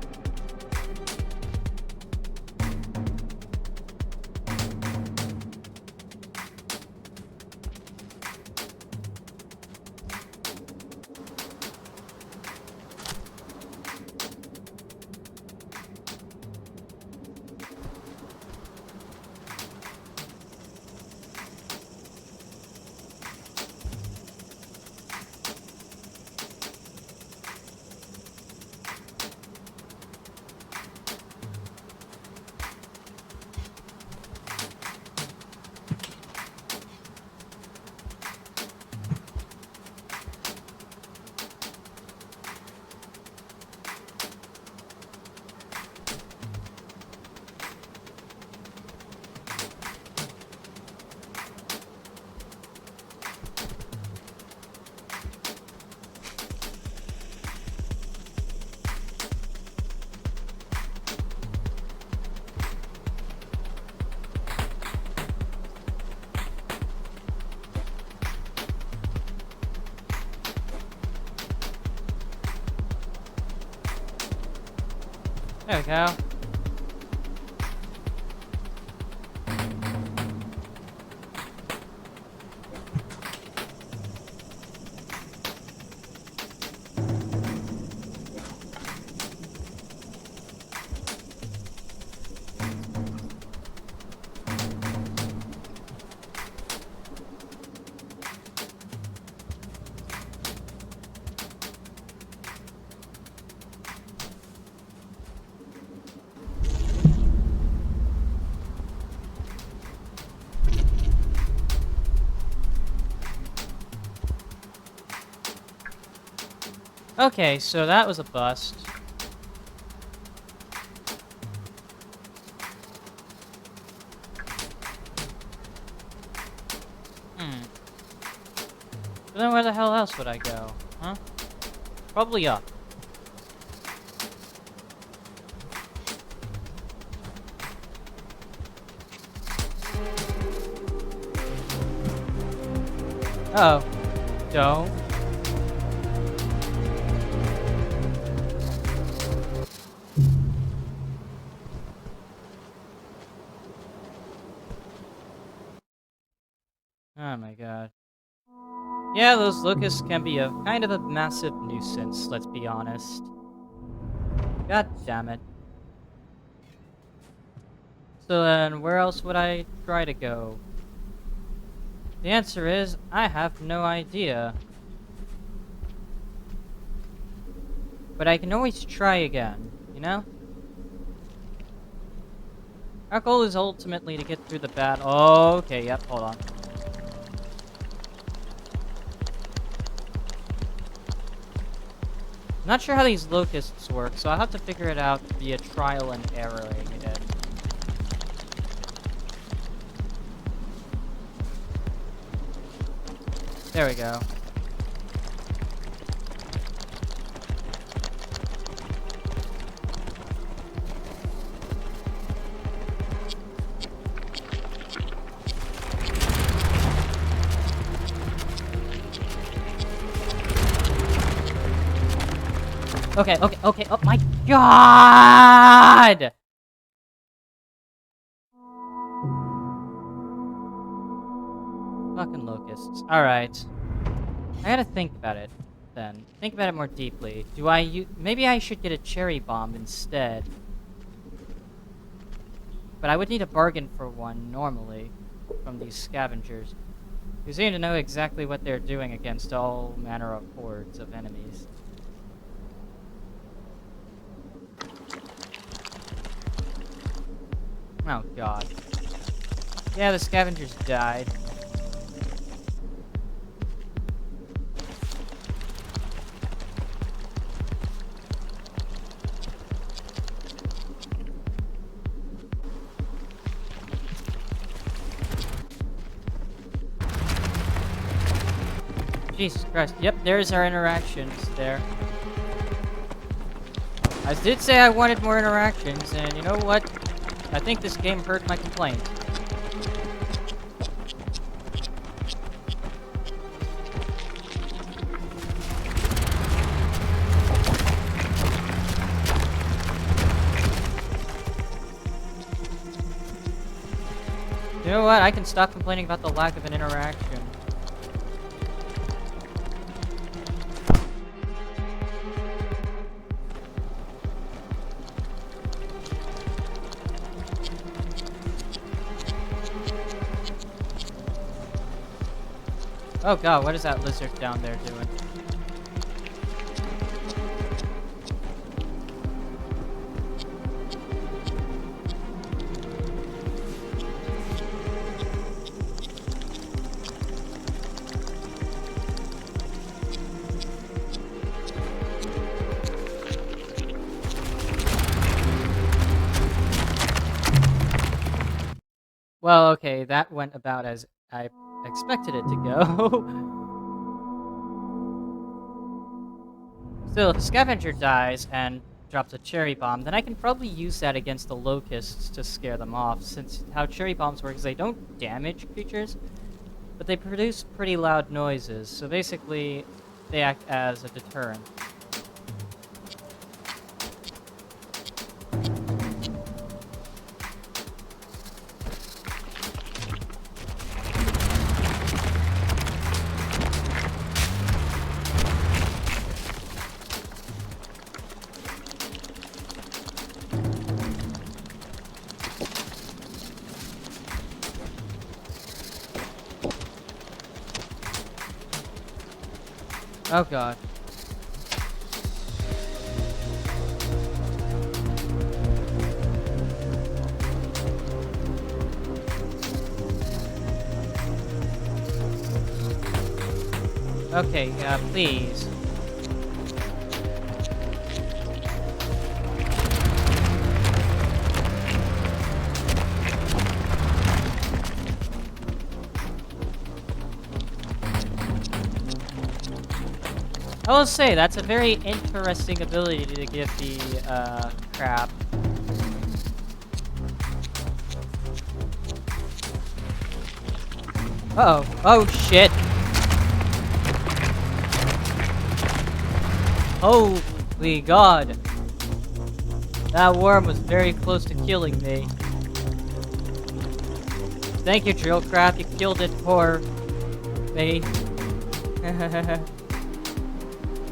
There we go. Okay, so that was a bust. But then where the hell else would I go? Huh? Probably up. Uh oh. Don't. Oh my god. Yeah, those locusts can be a kind of a massive nuisance, let's be honest. God damn it. So then, where else would I try to go? The answer is, I have no idea. But I can always try again, you know? Our goal is ultimately to get through the battle. Oh, okay, yep, hold on. Not sure how these locusts work, so I'll have to figure it out via trial and erroring it. There we go. Okay, oh my god! Fucking locusts. Alright. I gotta think about it, then. Think about it more deeply. Maybe I should get a cherry bomb instead. But I would need a bargain for one, normally, from these scavengers, who seem to know exactly what they're doing against all manner of hordes of enemies. Oh god. Yeah, the scavengers died. Jesus Christ. Yep, there's our interactions there. I did say I wanted more interactions, and you know what? I think this game heard my complaint. You know what? I can stop complaining about the lack of an interaction. Oh god, what is that lizard down there doing? Well, okay, that went about as I expected it to go. Still, if a scavenger dies and drops a cherry bomb, then I can probably use that against the locusts to scare them off, since how cherry bombs work is they don't damage creatures, but they produce pretty loud noises, so basically they act as a deterrent. Oh god. Okay, please. I will say, that's a very interesting ability to give the, crab. Uh-oh. Oh, shit. Holy god. That worm was very close to killing me. Thank you, Drillcraft. You killed it for me.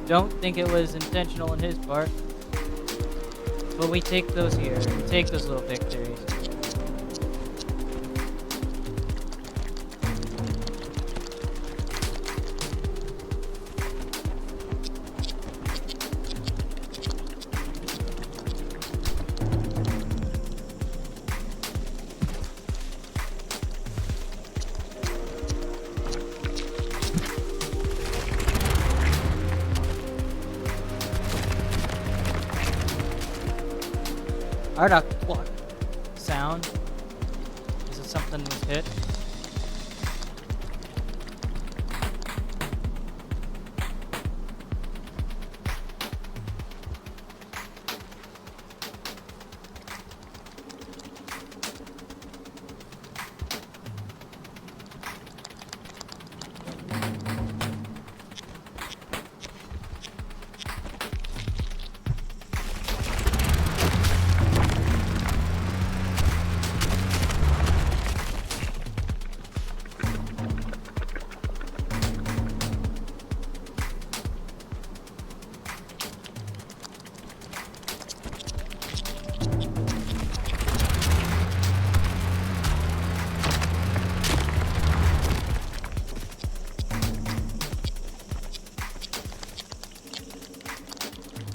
Don't think it was intentional on his part. But we take those here. We take those little victories. I heard a cluck sound. Is it something was hit?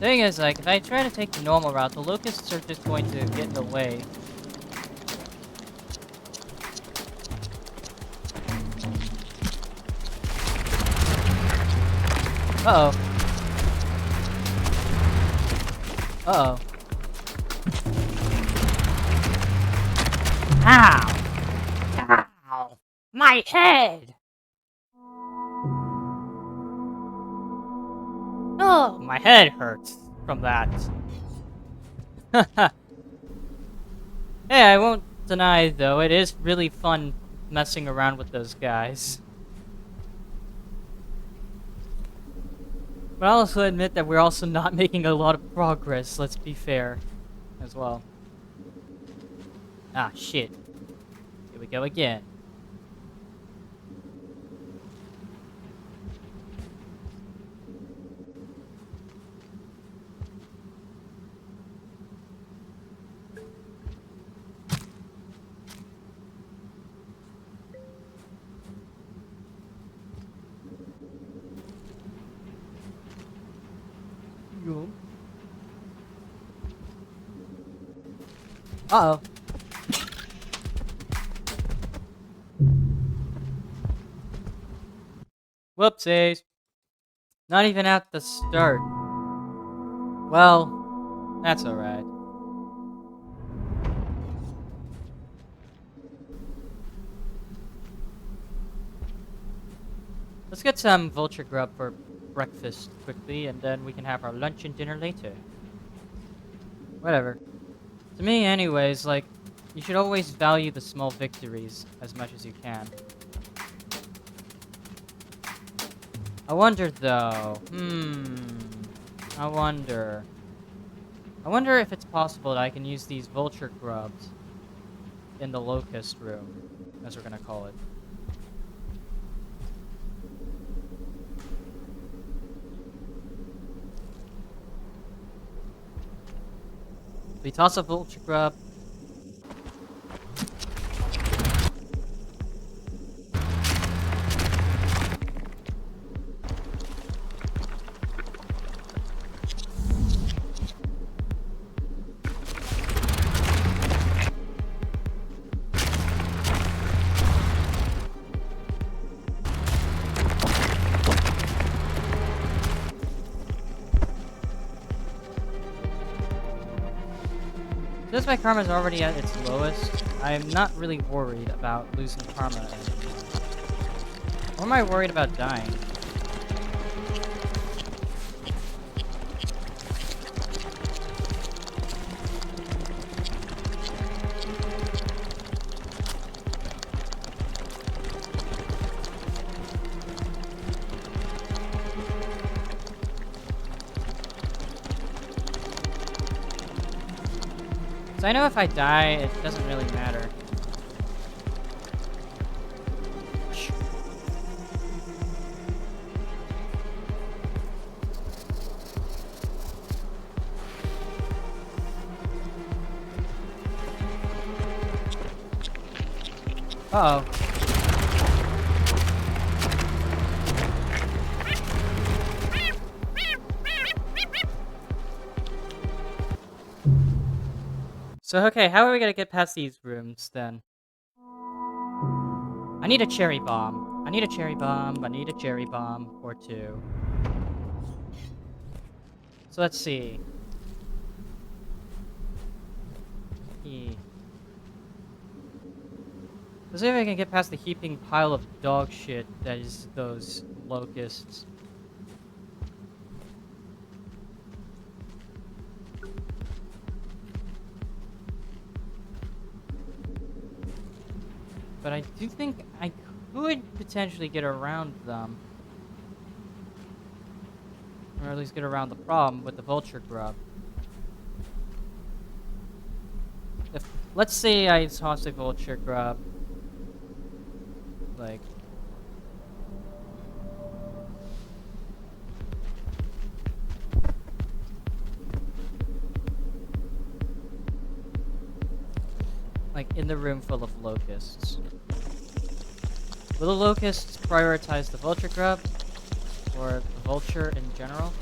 Thing is, like, if I try to take the normal route, the locusts are just going to get in the way. Uh-oh. Uh-oh. Ow! Ow! My head! Oh, my head hurts from that. Hey, I won't deny, though, it is really fun messing around with those guys. But I'll also admit that we're also not making a lot of progress, let's be fair, as well. Ah, shit. Here we go again. Uh-oh. Whoopsies. Not even at the start. Well, that's alright. Let's get some vulture grub for breakfast quickly, and then we can have our lunch and dinner later. Whatever. To me, anyways, like, you should always value the small victories as much as you can. I wonder, though. I wonder. I wonder if it's possible that I can use these vulture grubs in the locust room, as we're gonna call it. We toss a vulture grub. Since my karma is already at its lowest, I'm not really worried about losing karma anymore. Or am I worried about dying? So I know if I die, it doesn't really matter. Uh-oh. So, okay, how are we gonna get past these rooms, then? I need a cherry bomb. I need a cherry bomb. I need a cherry bomb or two. So, let's see. Let's see if I can get past the heaping pile of dog shit that is those locusts. But I do think I could potentially get around them. Or at least get around the problem with the vulture grub. If, let's say I toss a vulture grub. Like... in the room full of locusts. Will the locusts prioritize the vulture grub? Or the vulture in general?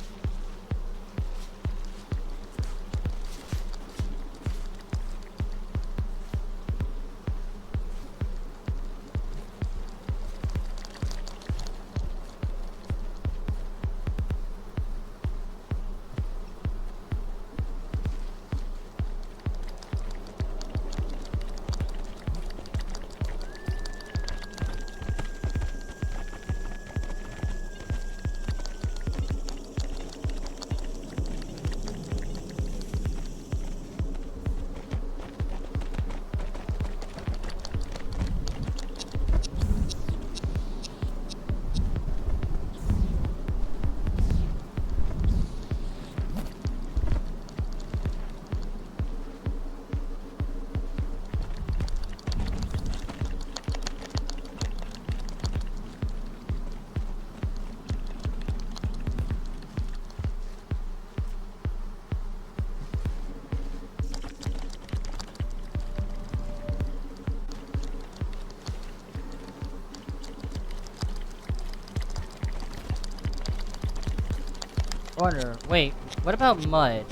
Corner. Wait, what about mud?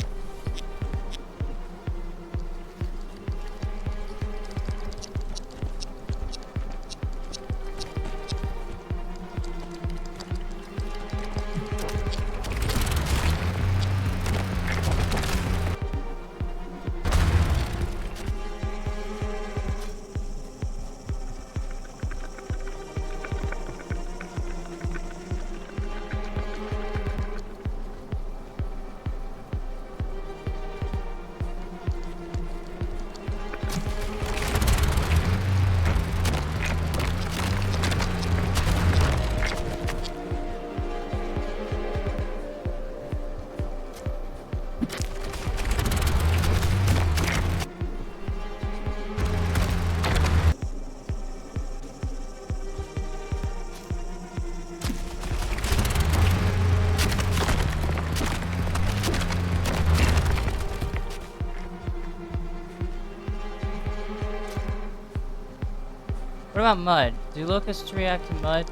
What about mud? Do locusts react to mud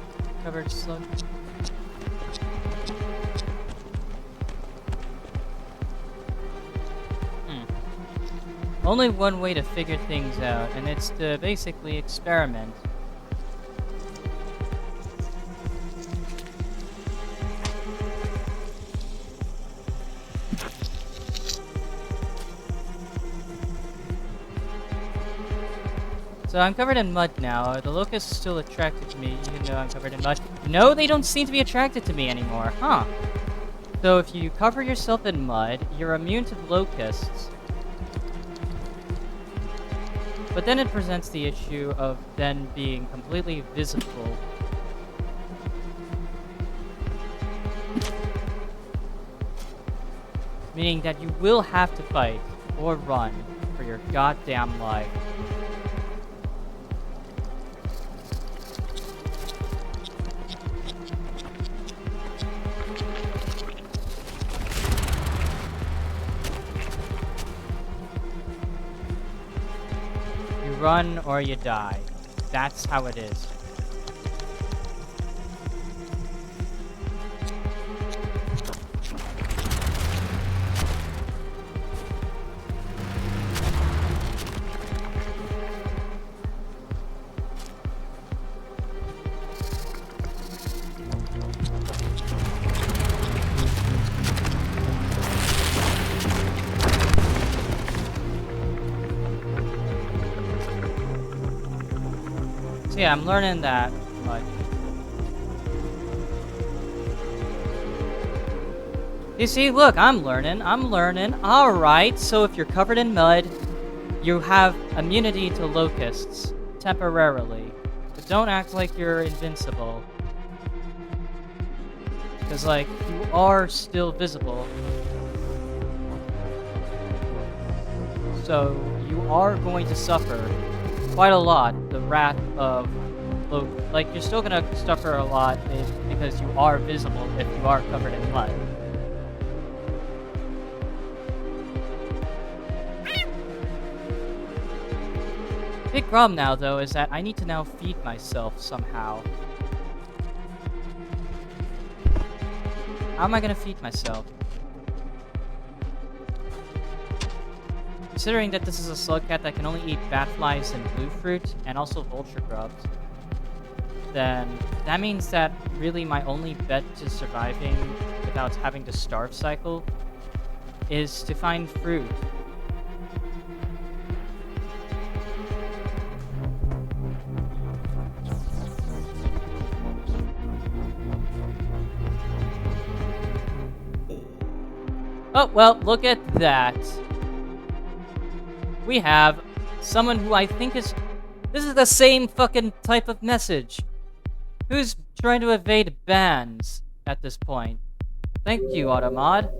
covered slug? Only one way to figure things out, and it's to basically experiment. So I'm covered in mud now. Are the locusts still attracted to me even though I'm covered in mud? No, they don't seem to be attracted to me anymore, huh? So if you cover yourself in mud, you're immune to locusts. But then it presents the issue of then being completely visible. Meaning that you will have to fight or run for your goddamn life. Run or you die. That's how it is. So yeah, I'm learning that much. You see, look, I'm learning. Alright, so if you're covered in mud, you have immunity to locusts. Temporarily. But don't act like you're invincible. Because, like, you are still visible. So, you are going to suffer quite a lot the wrath of like you're still gonna suffer a lot because you are visible if you are covered in mud. Big problem now though is that I need to now feed myself somehow. How am I gonna feed myself? Considering that this is a slug cat that can only eat bat flies and blue fruit, and also vulture grubs, then that means that really my only bet to surviving without having to starve cycle is to find fruit. Oh, well, look at that. We have someone who I think is... This is the same fucking type of message. Who's trying to evade bans at this point? Thank you, Automod.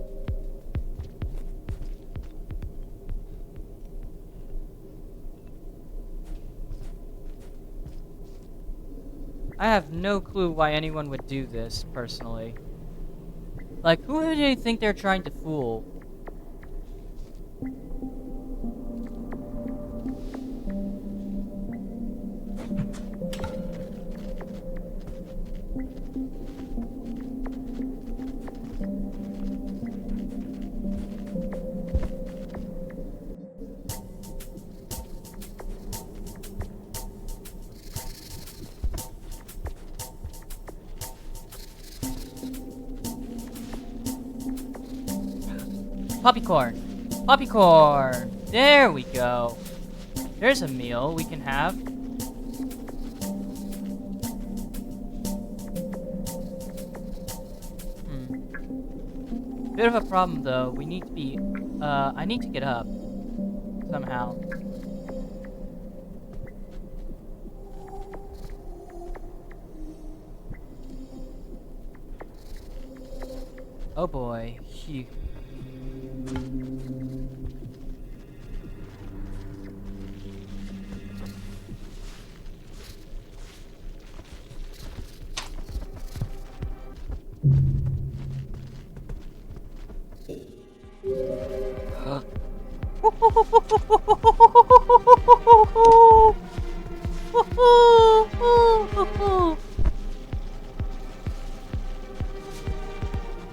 I have no clue why anyone would do this, personally. Like, who do you think they're trying to fool? Poppy corn. Poppy corn. There we go. There's a meal we can have. Bit of a problem though. We need to be. I need to get up somehow. Oh boy. Phew.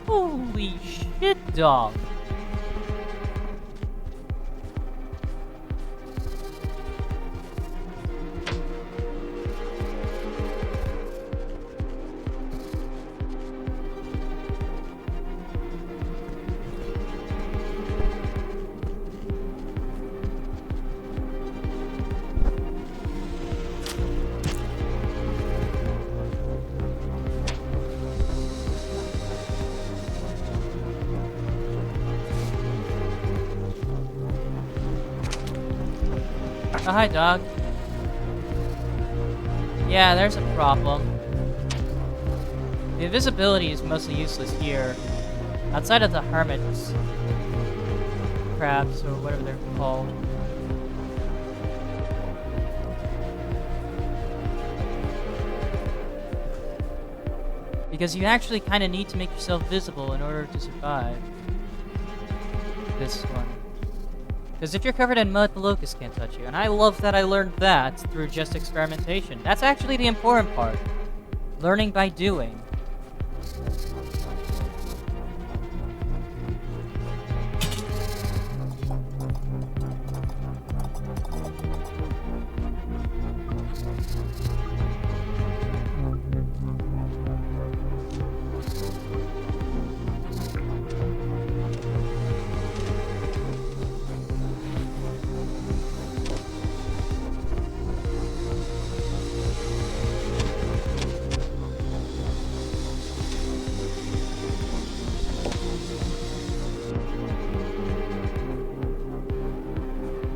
Holy shit, dog. Oh, hi, dog. Yeah, there's a problem. The invisibility is mostly useless here. Outside of the hermits, crabs, or whatever they're called. Because you actually kind of need to make yourself visible in order to survive. This one. Because if you're covered in mud, the locusts can't touch you. And I love that I learned that through just experimentation. That's actually the important part. Learning by doing.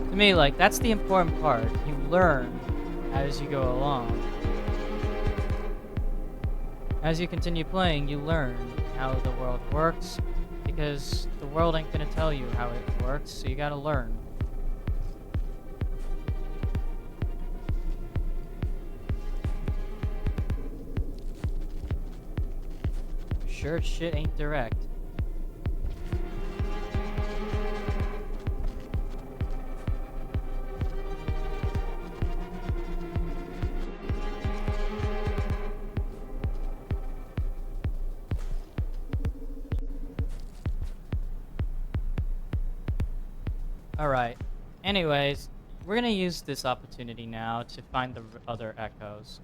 To me, like, that's the important part. You learn as you go along. As you continue playing, you learn how the world works, because the world ain't gonna tell you how it works, so you gotta learn. Sure shit ain't direct. Alright. Anyways, we're gonna use this opportunity now to find the other echoes.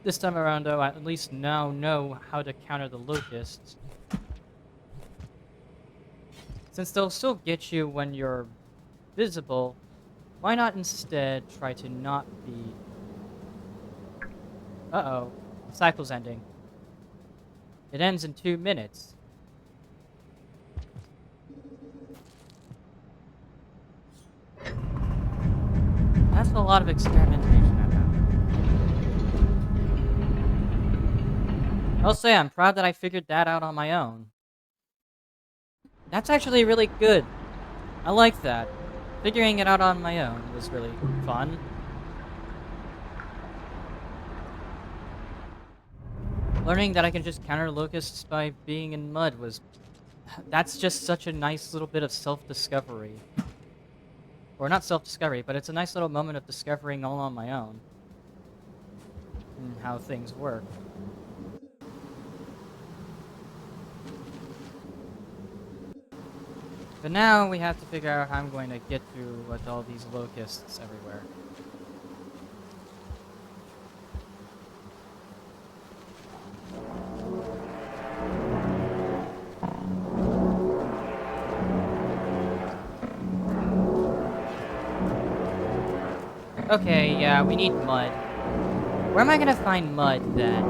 This time around, though, I at least now know how to counter the locusts. Since they'll still get you when you're visible, why not instead try to not be... Uh-oh. The cycle's ending. It ends in 2 minutes. That's a lot of experimentation I have. I'll say I'm proud that I figured that out on my own. That's actually really good. I like that. Figuring it out on my own was really fun. Learning that I can just counter locusts by being in mud was... That's just such a nice little bit of self-discovery. Or not self-discovery, but it's a nice little moment of discovering all on my own. And how things work. But now we have to figure out how I'm going to get through with all these locusts everywhere. Okay, yeah, we need mud. Where am I gonna find mud, then?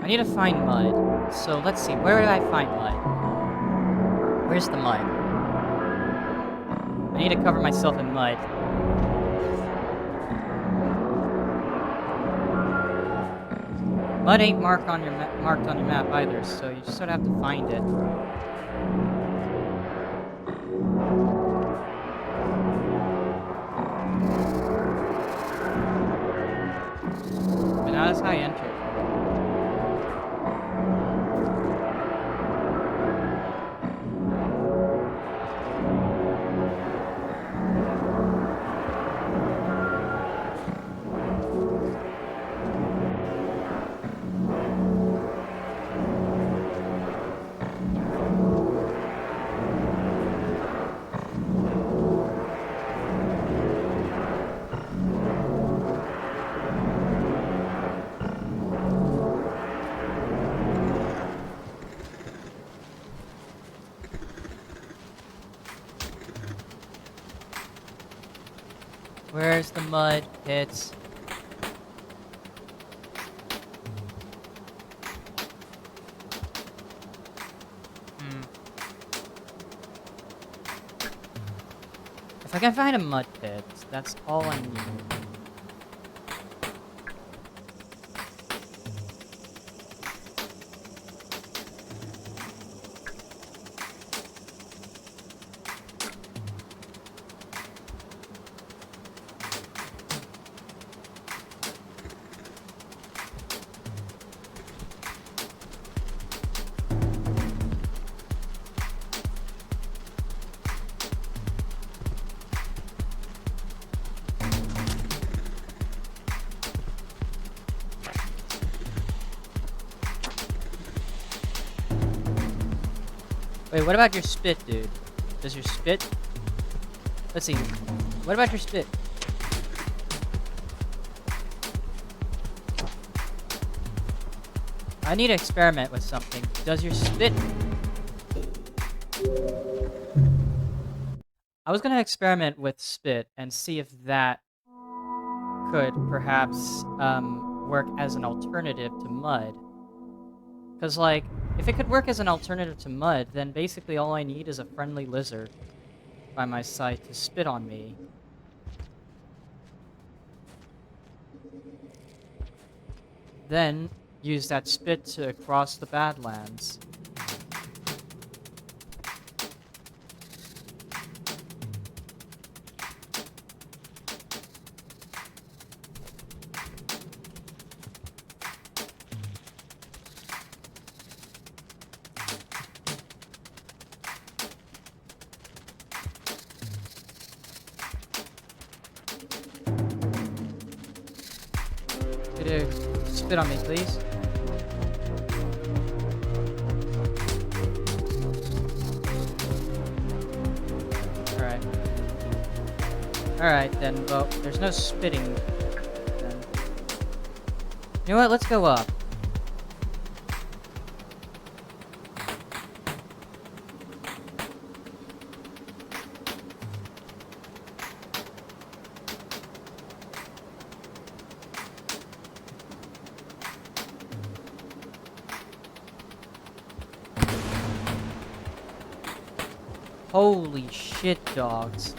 I need to find mud. So, let's see, where did I find mud? Where's the mud? I need to cover myself in mud. Mud ain't marked on your map either, so you just sort of have to find it. But now that's how you enter. Where's the mud pits? If I can find a mud pit, that's all I need. Wait, what about your spit, dude? Does your spit... Let's see. What about your spit? I need to experiment with something. Does your spit... I was gonna experiment with spit and see if that could perhaps work as an alternative to mud. Because, like, if it could work as an alternative to mud, then basically all I need is a friendly lizard by my side to spit on me. Then use that spit to cross the Badlands. Spit on me, please. Alright. Alright, then, well, there's no spitting. Then. You know what? Let's go up. Holy shit, dogs.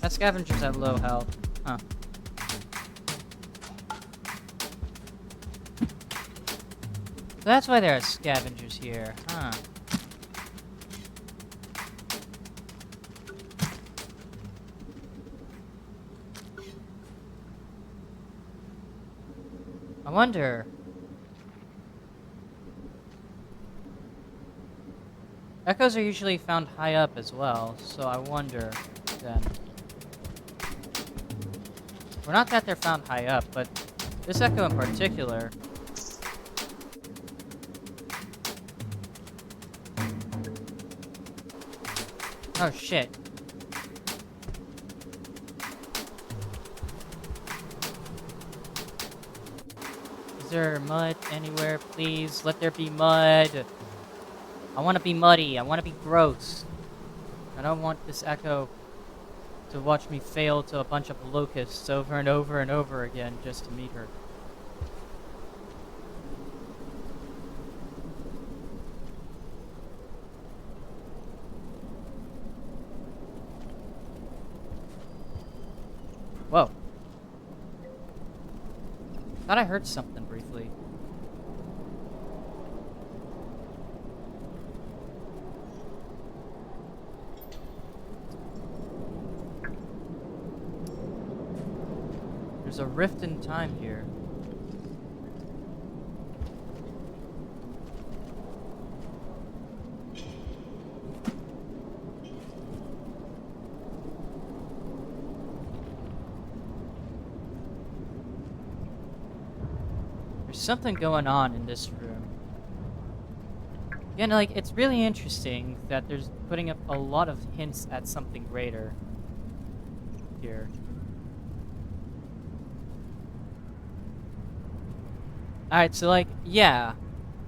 That scavenger's at low health. Huh. So that's why there are scavengers here, huh? I wonder... Echoes are usually found high up as well, so I wonder, then... Well, not that they're found high up, but this echo in particular... Oh, shit. Is there mud anywhere, please? Let there be mud. I want to be muddy. I want to be gross. I don't want this echo to watch me fail to a bunch of locusts over and over and over again just to meet her. Whoa. Thought I heard something briefly. There's a rift in time here. There's something going on in this room. Yeah, no, like, it's really interesting that there's putting up a lot of hints at something greater here. Alright, so, like, yeah.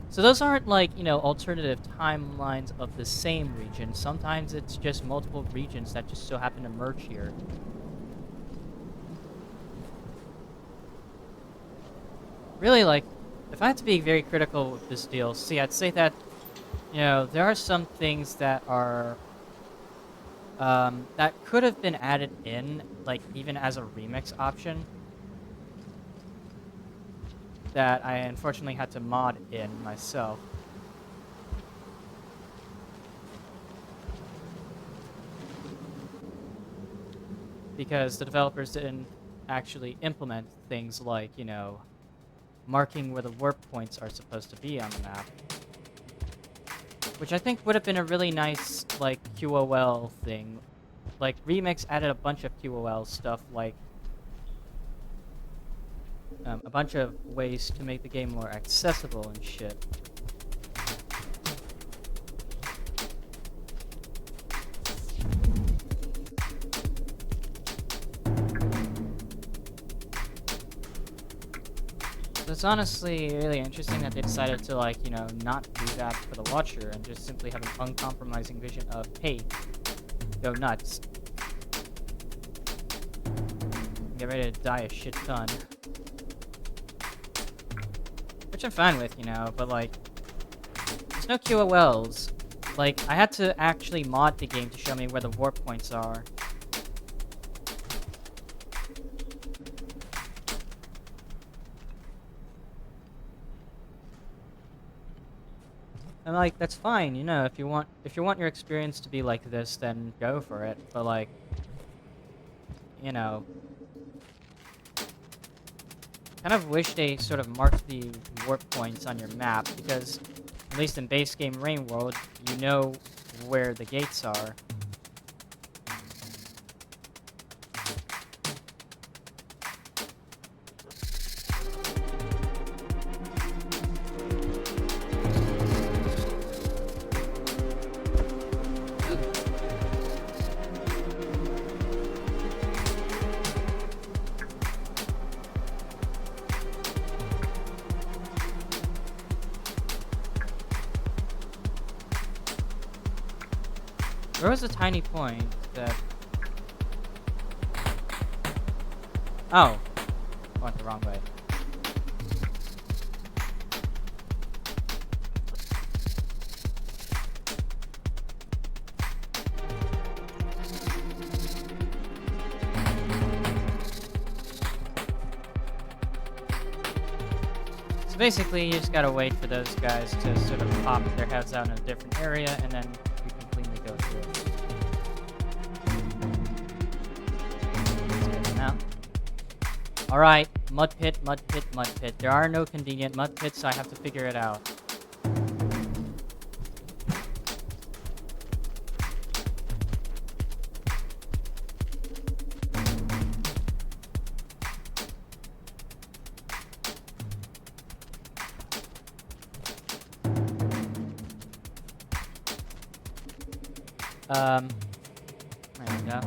So those aren't, like, you know, alternative timelines of the same region. Sometimes it's just multiple regions that just so happen to merge here. Really, like, if I had to be very critical with this deal, see, I'd say that, you know, there are some things that are, that could have been added in, like, even as a remix option, that I unfortunately had to mod in myself. Because the developers didn't actually implement things like, you know, marking where the warp points are supposed to be on the map. Which I think would have been a really nice, like, QOL thing. Like, Remix added a bunch of QOL stuff, like, a bunch of ways to make the game more accessible and shit. So it's honestly really interesting that they decided to, like, you know, not do that for the watcher and just simply have an uncompromising vision of, hey, go nuts. Get ready to die a shit ton. Which I'm fine with, you know, but, like, there's no QOLs. Like, I had to actually mod the game to show me where the warp points are. And, like, that's fine, you know, if you want your experience to be like this, then go for it. But, like, you know, kind of wish they sort of marked the warp points on your map, because at least in base game Rain World, you know where the gates are. Where was the tiny point that... Oh. Went the wrong way. So basically, you just gotta wait for those guys to sort of pop their heads out in a different area, and then you can cleanly go through. Let's get them out. Alright, mud pit, mud pit, mud pit. There are no convenient mud pits, so I have to figure it out. There we go.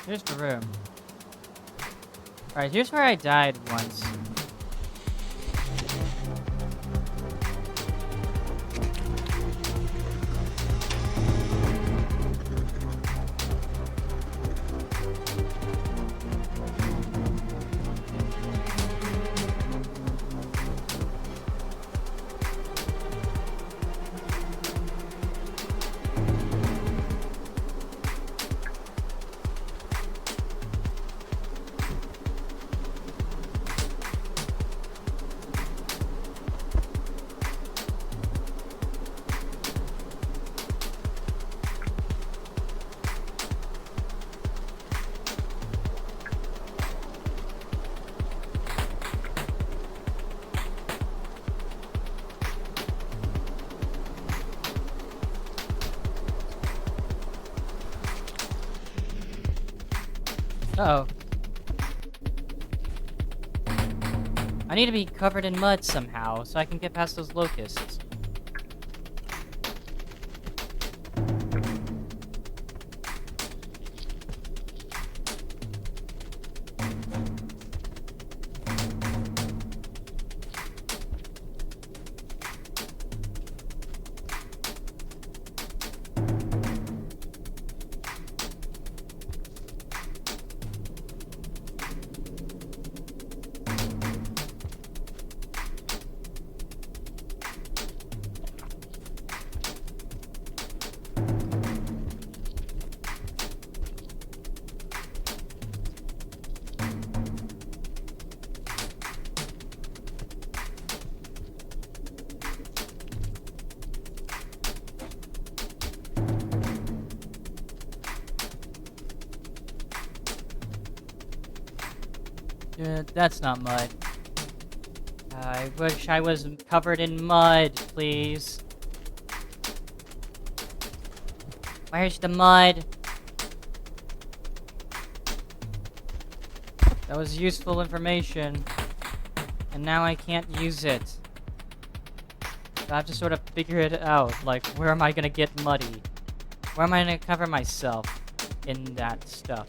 Here's the room. Alright, here's where I died once. Uh-oh. I need to be covered in mud somehow, so I can get past those locusts. That's not mud. I wish I was covered in mud, please. Where's the mud? That was useful information. And now I can't use it. So I have to sort of figure it out. Like, where am I gonna get muddy? Where am I gonna cover myself in that stuff?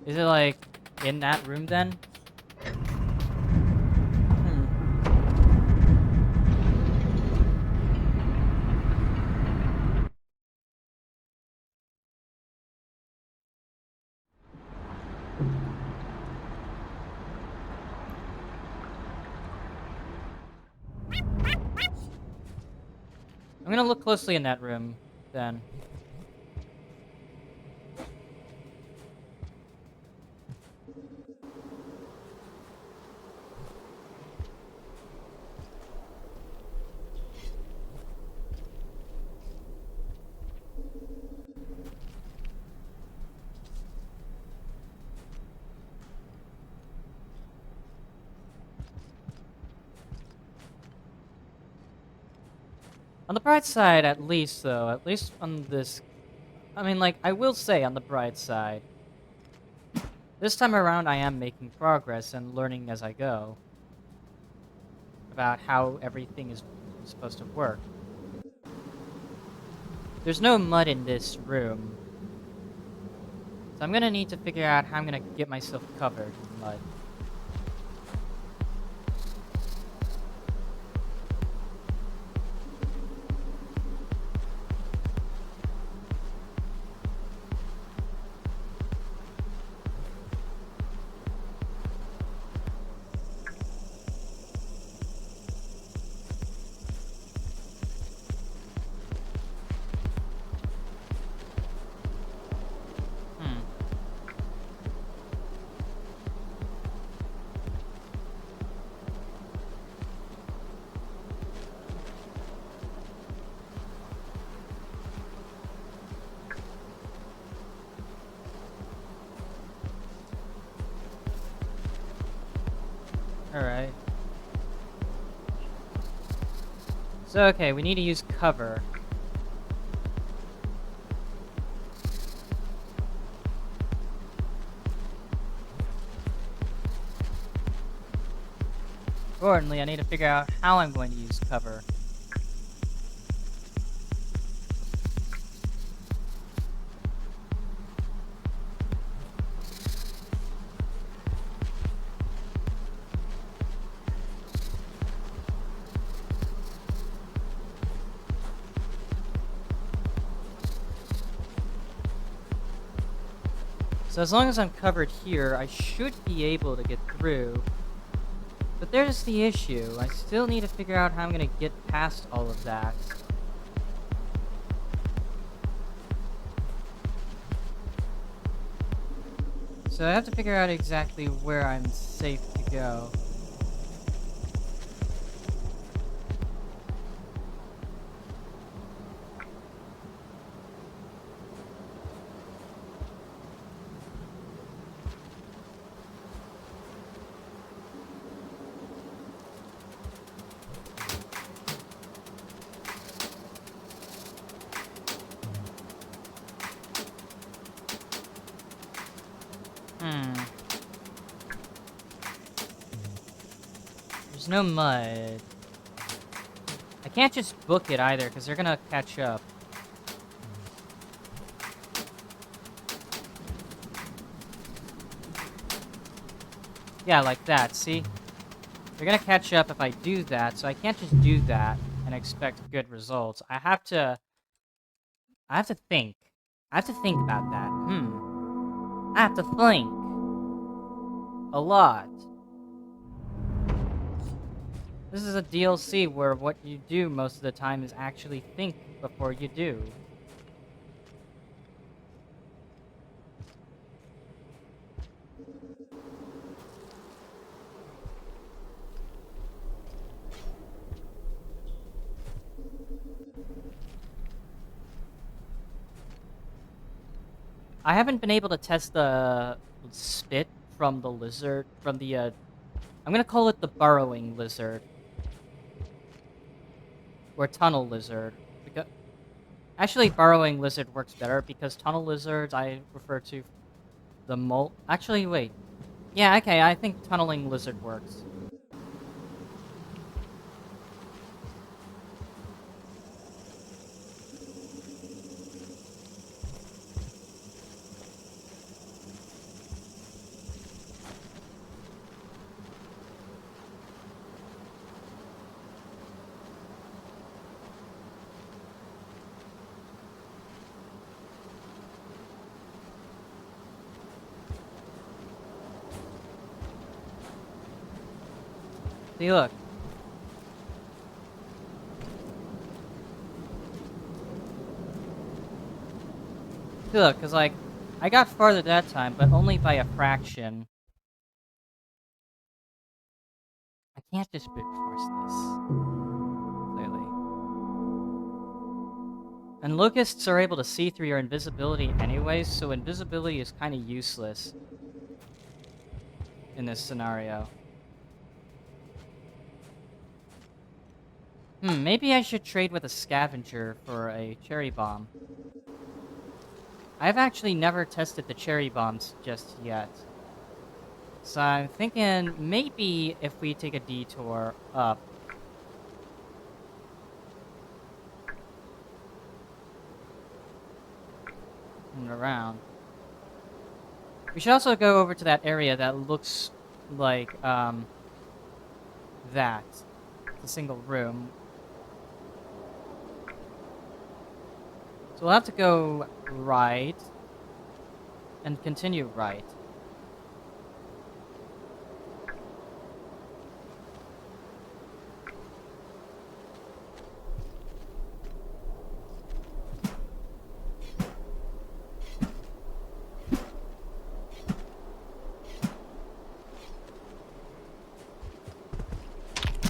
Is it like in that room then? I'm gonna look closely in that room then. On the bright side, at least, though, at least on this... I mean, like, I will say on the bright side, this time around I am making progress and learning as I go about how everything is supposed to work. There's no mud in this room, so I'm gonna need to figure out how I'm gonna get myself covered in mud. Alright. So, okay, we need to use cover. Importantly, I need to figure out how I'm going to use cover. So as long as I'm covered here, I should be able to get through. But there's the issue. I still need to figure out how I'm going to get past all of that. So I have to figure out exactly where I'm safe to go. There's no mud. I can't just book it either, because they're gonna catch up. Yeah, like that, see? They're gonna catch up if I do that, so I can't just do that and expect good results. I have to think. I have to think about that. I have to think. A lot. This is a DLC where what you do most of the time is actually think before you do. I haven't been able to test the spit from the lizard, from the, I'm gonna call it the burrowing lizard. Or tunnel lizard. Because, actually, burrowing lizard works better, because tunnel lizards I refer to the Actually, wait. Yeah, okay, I think tunneling lizard works. See, look. See, look, because, like, I got farther that time, but only by a fraction. I can't just brute force this. Clearly. And locusts are able to see through your invisibility anyways, so invisibility is kind of useless in this scenario. Maybe I should trade with a scavenger for a cherry bomb. I've actually never tested the cherry bombs just yet. So I'm thinking maybe if we take a detour up. And around. We should also go over to that area that looks like, that. It's a single room. So we'll have to go right. And continue right.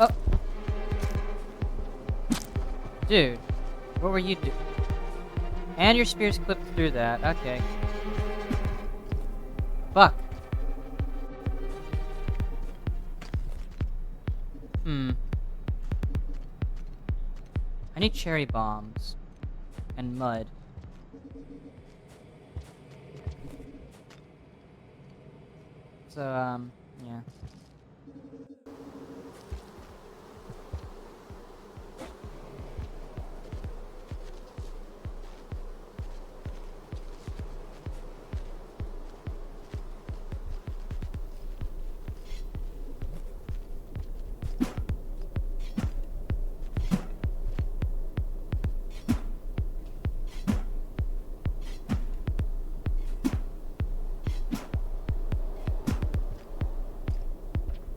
Oh! Dude, what were you doing? And your spear's clipped through that, okay. Fuck. Hmm. I need cherry bombs. And mud. So, yeah.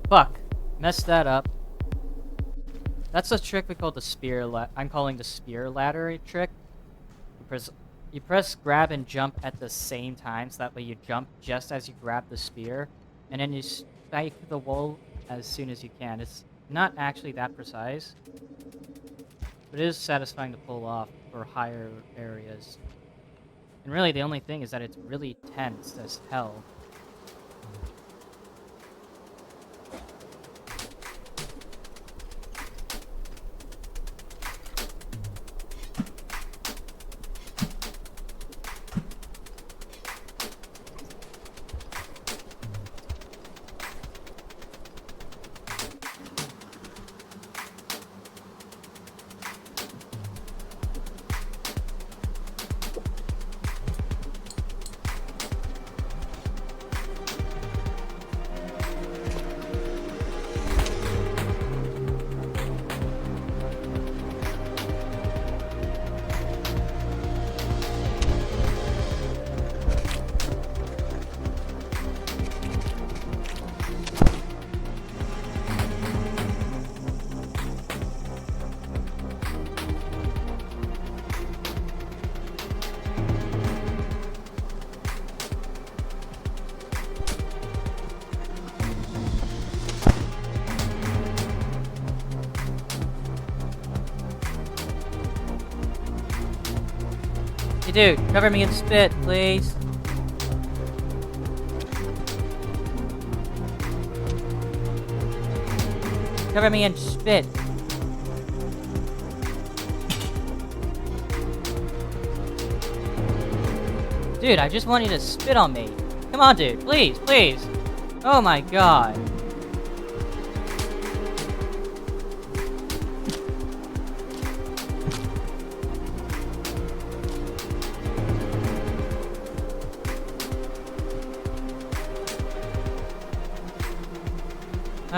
Fuck. Messed that up. That's a trick we call the I'm calling the spear ladder trick. You press grab and jump at the same time, so that way you jump just as you grab the spear, and then you spike the wall as soon as you can. It's not actually that precise, but it is satisfying to pull off for higher areas. And really, the only thing is that it's really tense as hell. Hey dude, cover me in spit, please. Cover me in spit. Dude, I just want you to spit on me. Come on, dude. Please, please. Oh my god.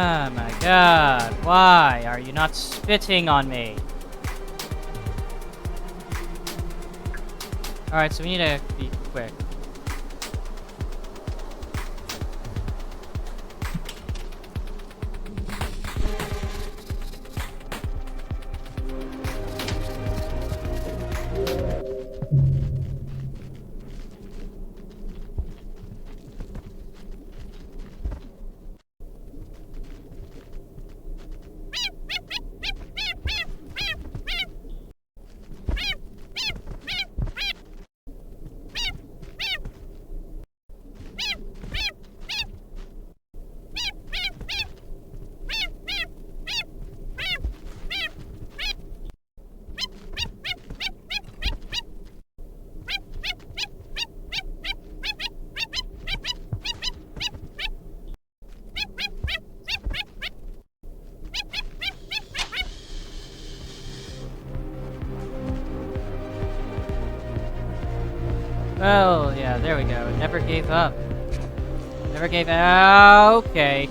Oh my god. Why are you not spitting on me? Alright, so we need to be quick. Oh, yeah, there we go. Never gave up. Never gave up. Okay.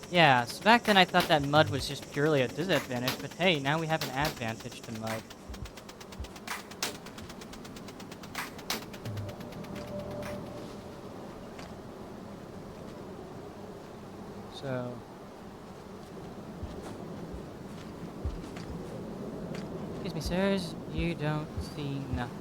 Yeah, so back then I thought that mud was just purely a disadvantage, but hey, now we have an advantage to mud. So... Excuse me, sirs, you don't see nothing.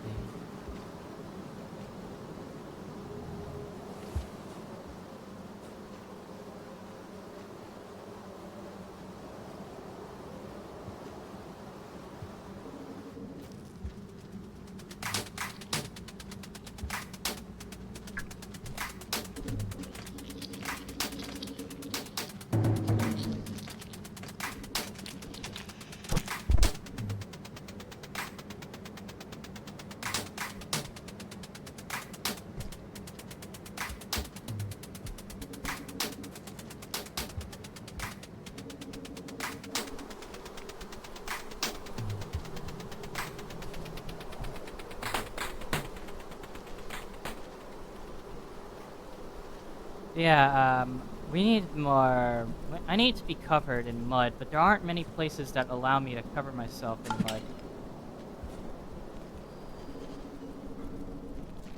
Yeah, we need more... I need to be covered in mud, but there aren't many places that allow me to cover myself in mud.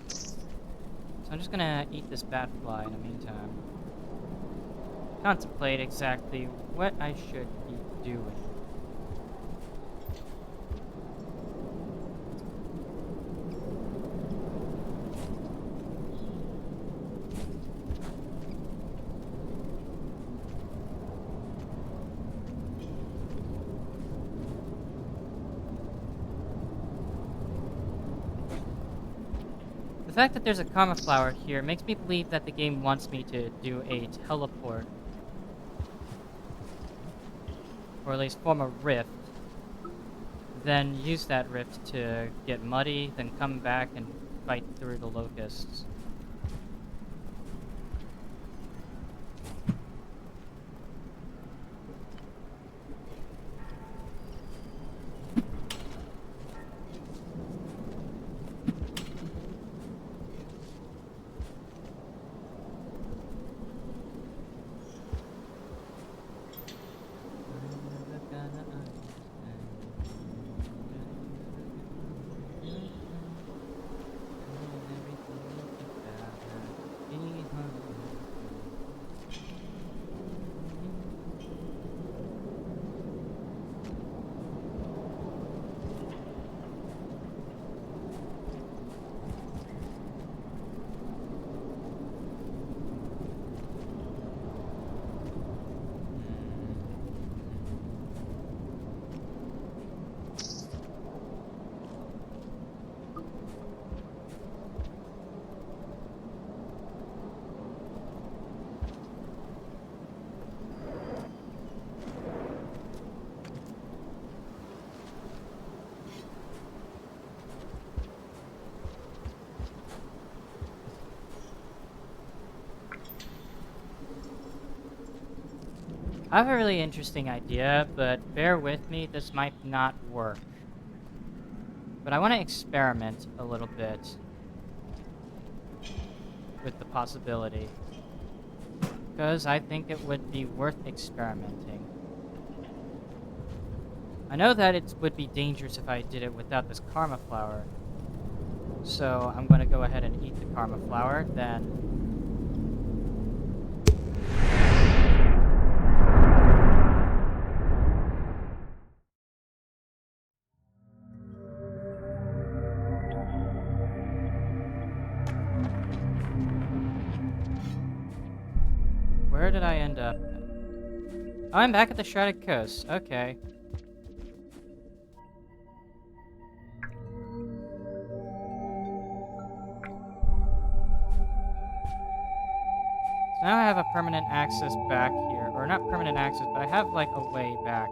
So I'm just gonna eat this bat fly in the meantime. Contemplate exactly what I should be doing. The fact that there's a karma flower here makes me believe that the game wants me to do a teleport. Or at least form a rift. Then use that rift to get muddy, then come back and fight through the locusts. I have a really interesting idea, but bear with me, this might not work. But I want to experiment a little bit with the possibility. Because I think it would be worth experimenting. I know that it would be dangerous if I did it without this karma flower. So I'm going to go ahead and eat the karma flower, then... Where did I end up? Oh, I'm back at the Shrouded Coast. Okay. So now I have a permanent access back here. Or not permanent access, but I have like a way back.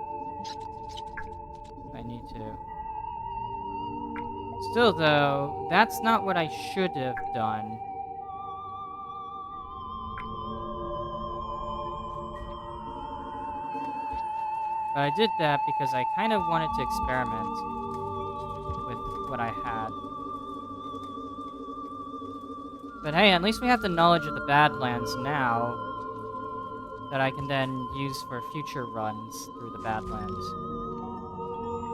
If I need to. Still though, that's not what I should have done. But I did that because I kind of wanted to experiment with what I had. But hey, at least we have the knowledge of the Badlands now. that I can then use for future runs through the Badlands.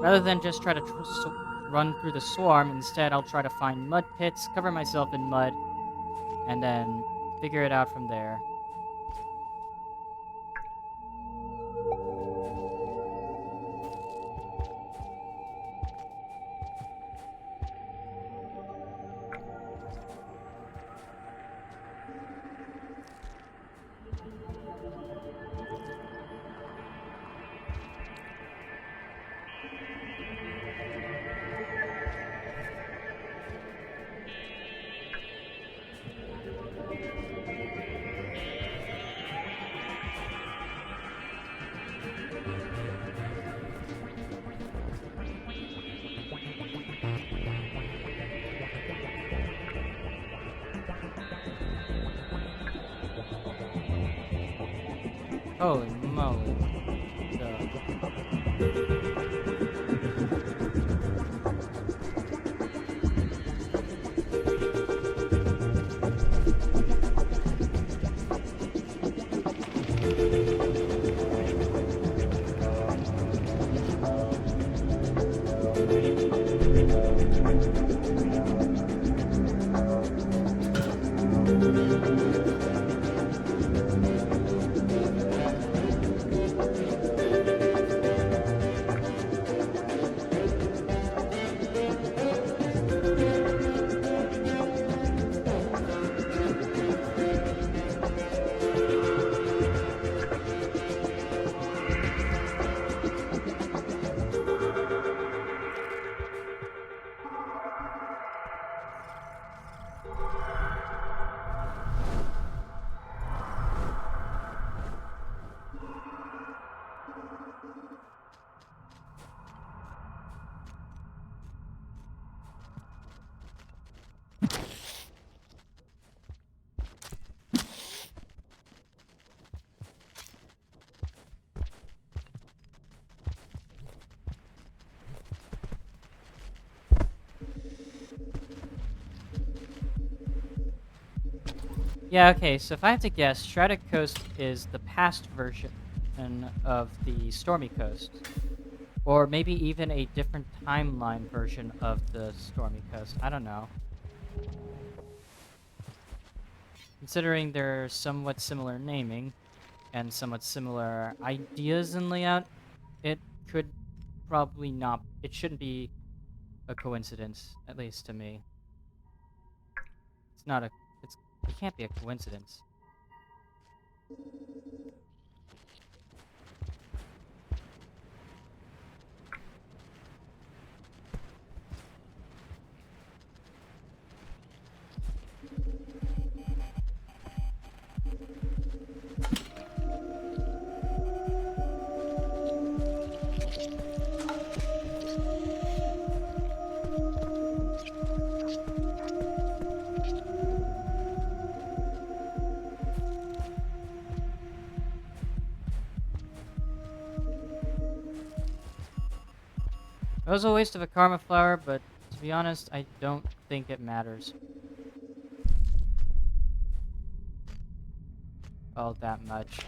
Rather than just try to run through the swarm, instead I'll try to find mud pits, cover myself in mud, and then figure it out from there. Holy moly. Duh. Yeah, okay, so if I have to guess, Shrouded Coast is the past version of the Stormy Coast. Or maybe even a different timeline version of the Stormy Coast. I don't know. Considering they're somewhat similar naming and somewhat similar ideas and layout, it could probably not. It shouldn't be a coincidence, at least to me. It's not a. It can't be a coincidence. It was a waste of a karma flower, but to be honest, I don't think it matters all that much.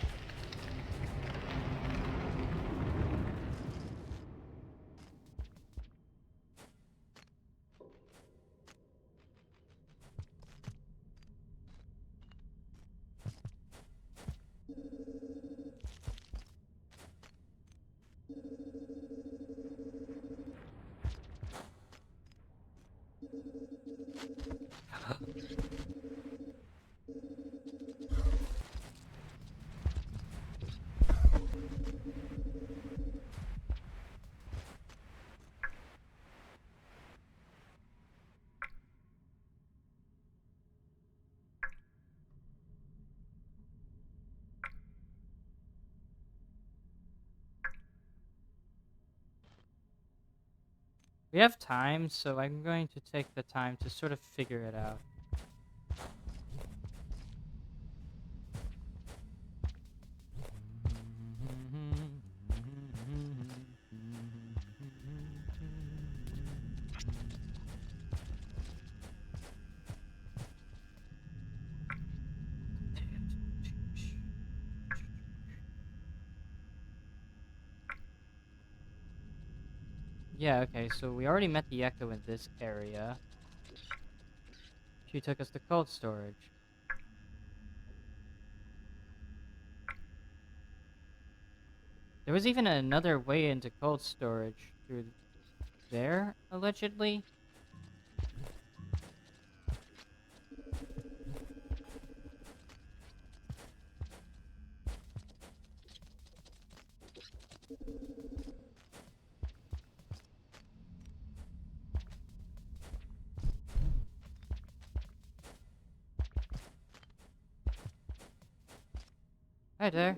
We have time, so I'm going to take the time to sort of figure it out. Yeah, okay, so we already met the Echo in this area. She took us to cold storage. There was even another way into cold storage through there, allegedly. Hi there.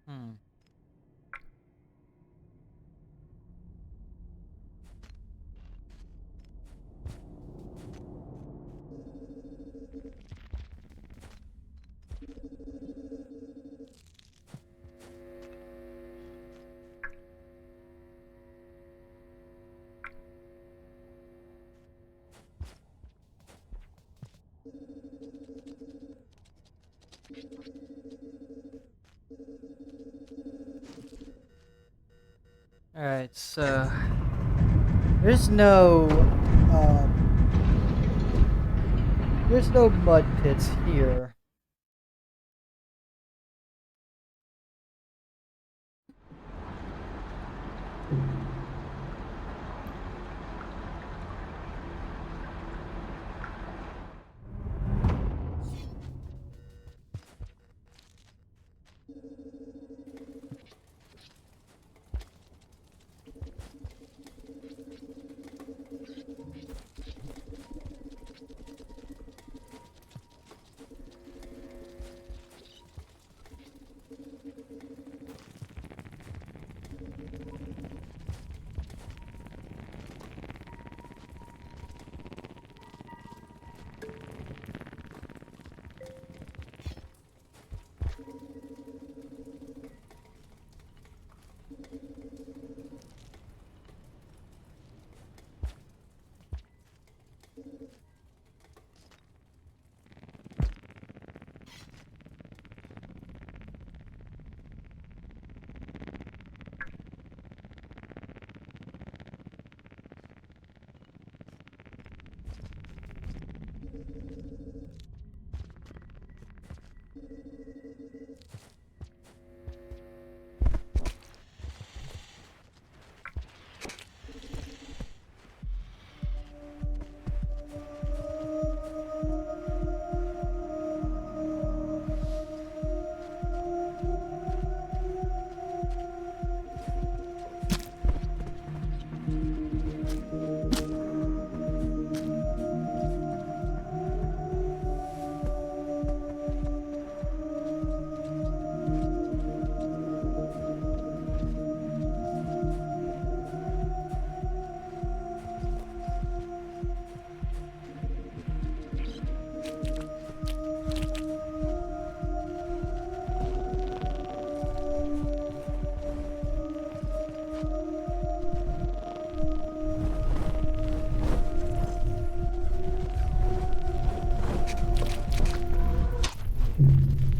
Hmm. Alright, so There's no, um, there's no mud pits here.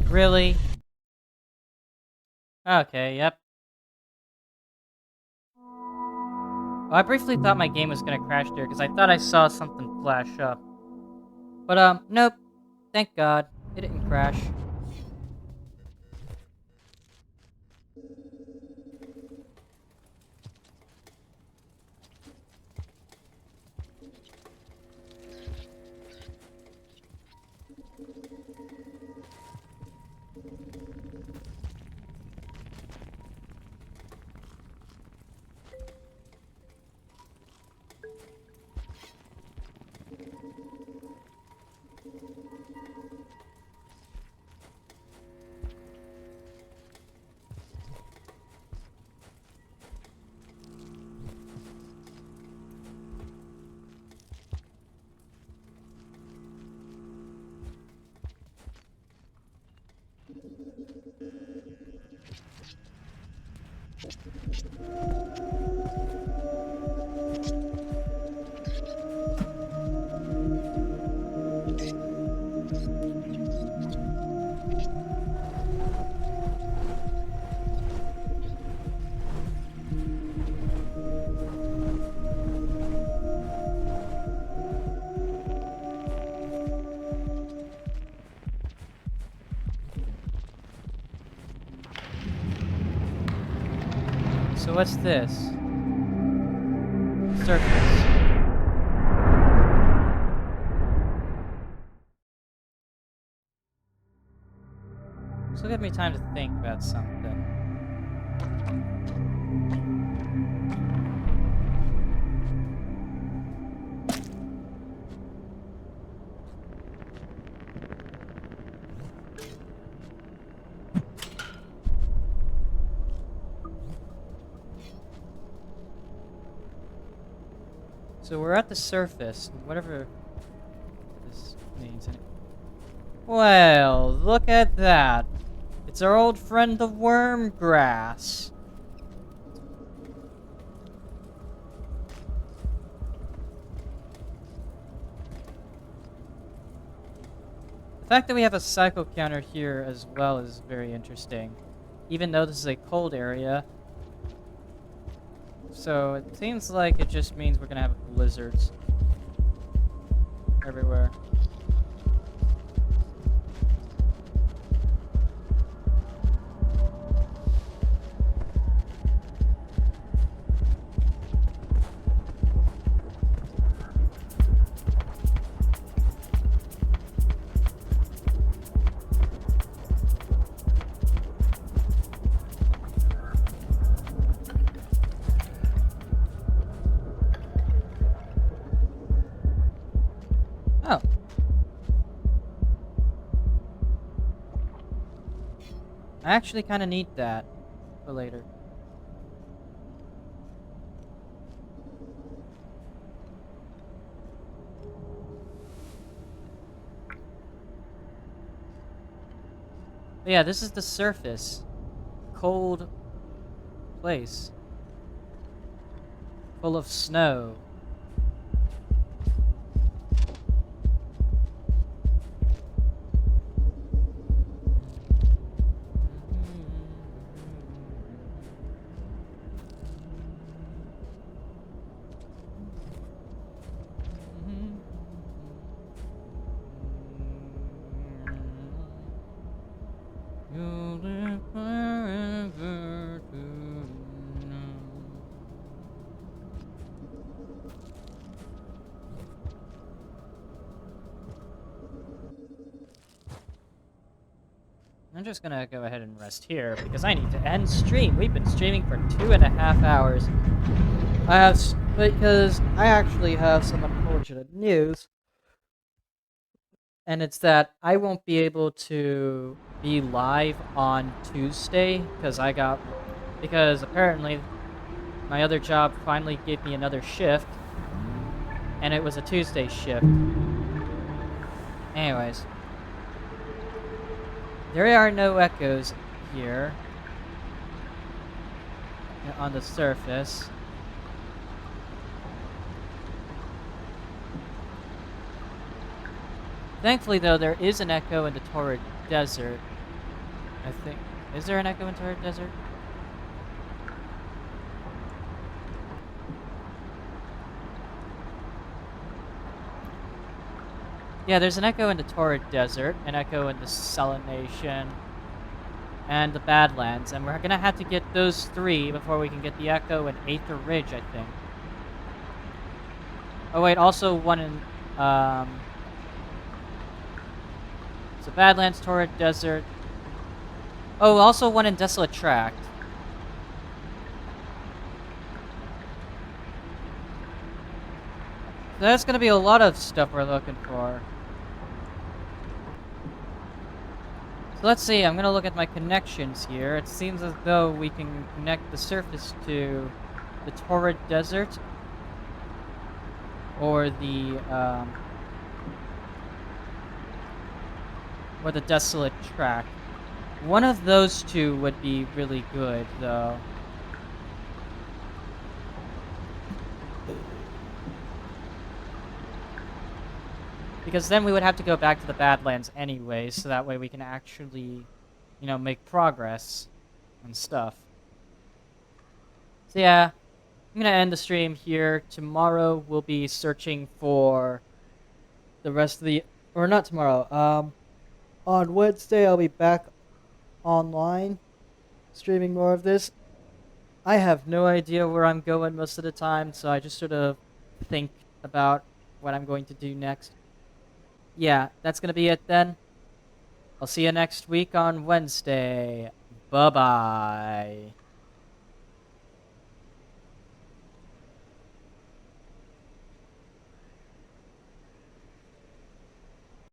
Really? Okay, yep. Well, I briefly thought my game was gonna crash there because I thought I saw something flash up. But, nope. Thank God. It didn't crash. So what's this? Surface. So give me time to think about something. So we're at the surface, whatever this means. Well, look at that. It's our old friend the worm grass. The fact that we have a cycle counter here as well is very interesting. Even though this is a cold area. So it seems like it just means we're gonna have blizzards everywhere. Oh. I actually kind of need that for later. But yeah, this is the surface. Cold place. Full of snow. You'll live forever to know. I'm just gonna go ahead and rest here because I need to end stream. We've been streaming for 2.5 hours. Because I actually have some unfortunate news. And it's that I won't be able to be live on Tuesday because apparently my other job finally gave me another shift, and it was a Tuesday shift. Anyways, there are no echoes here on the surface. Thankfully, though, there is an echo in the Torrid Desert, I think. Is there an echo in Torrid Desert? Yeah, there's an echo in the Torrid Desert, an echo in the Selenation, and the Badlands, and we're gonna have to get those 3 before we can get the echo in Aether Ridge, I think. Oh wait, also one in, so Badlands, Torrid Desert. Oh, also one in Desolate Tract. So that's gonna be a lot of stuff we're looking for. So let's see, I'm gonna look at my connections here. It seems as though we can connect the surface to the Torrid Desert or the Desolate Tract. One of those 2 would be really good, though. Because then we would have to go back to the Badlands anyway, so that way we can actually, make progress and stuff. So yeah, I'm gonna end the stream here. Tomorrow we'll be searching for the rest of the, or not tomorrow. On Wednesday I'll be back online, streaming more of this. I have no idea where I'm going most of the time, so I just sort of think about what I'm going to do next. Yeah, that's gonna be it then. I'll see you next week on Wednesday. Bye-bye.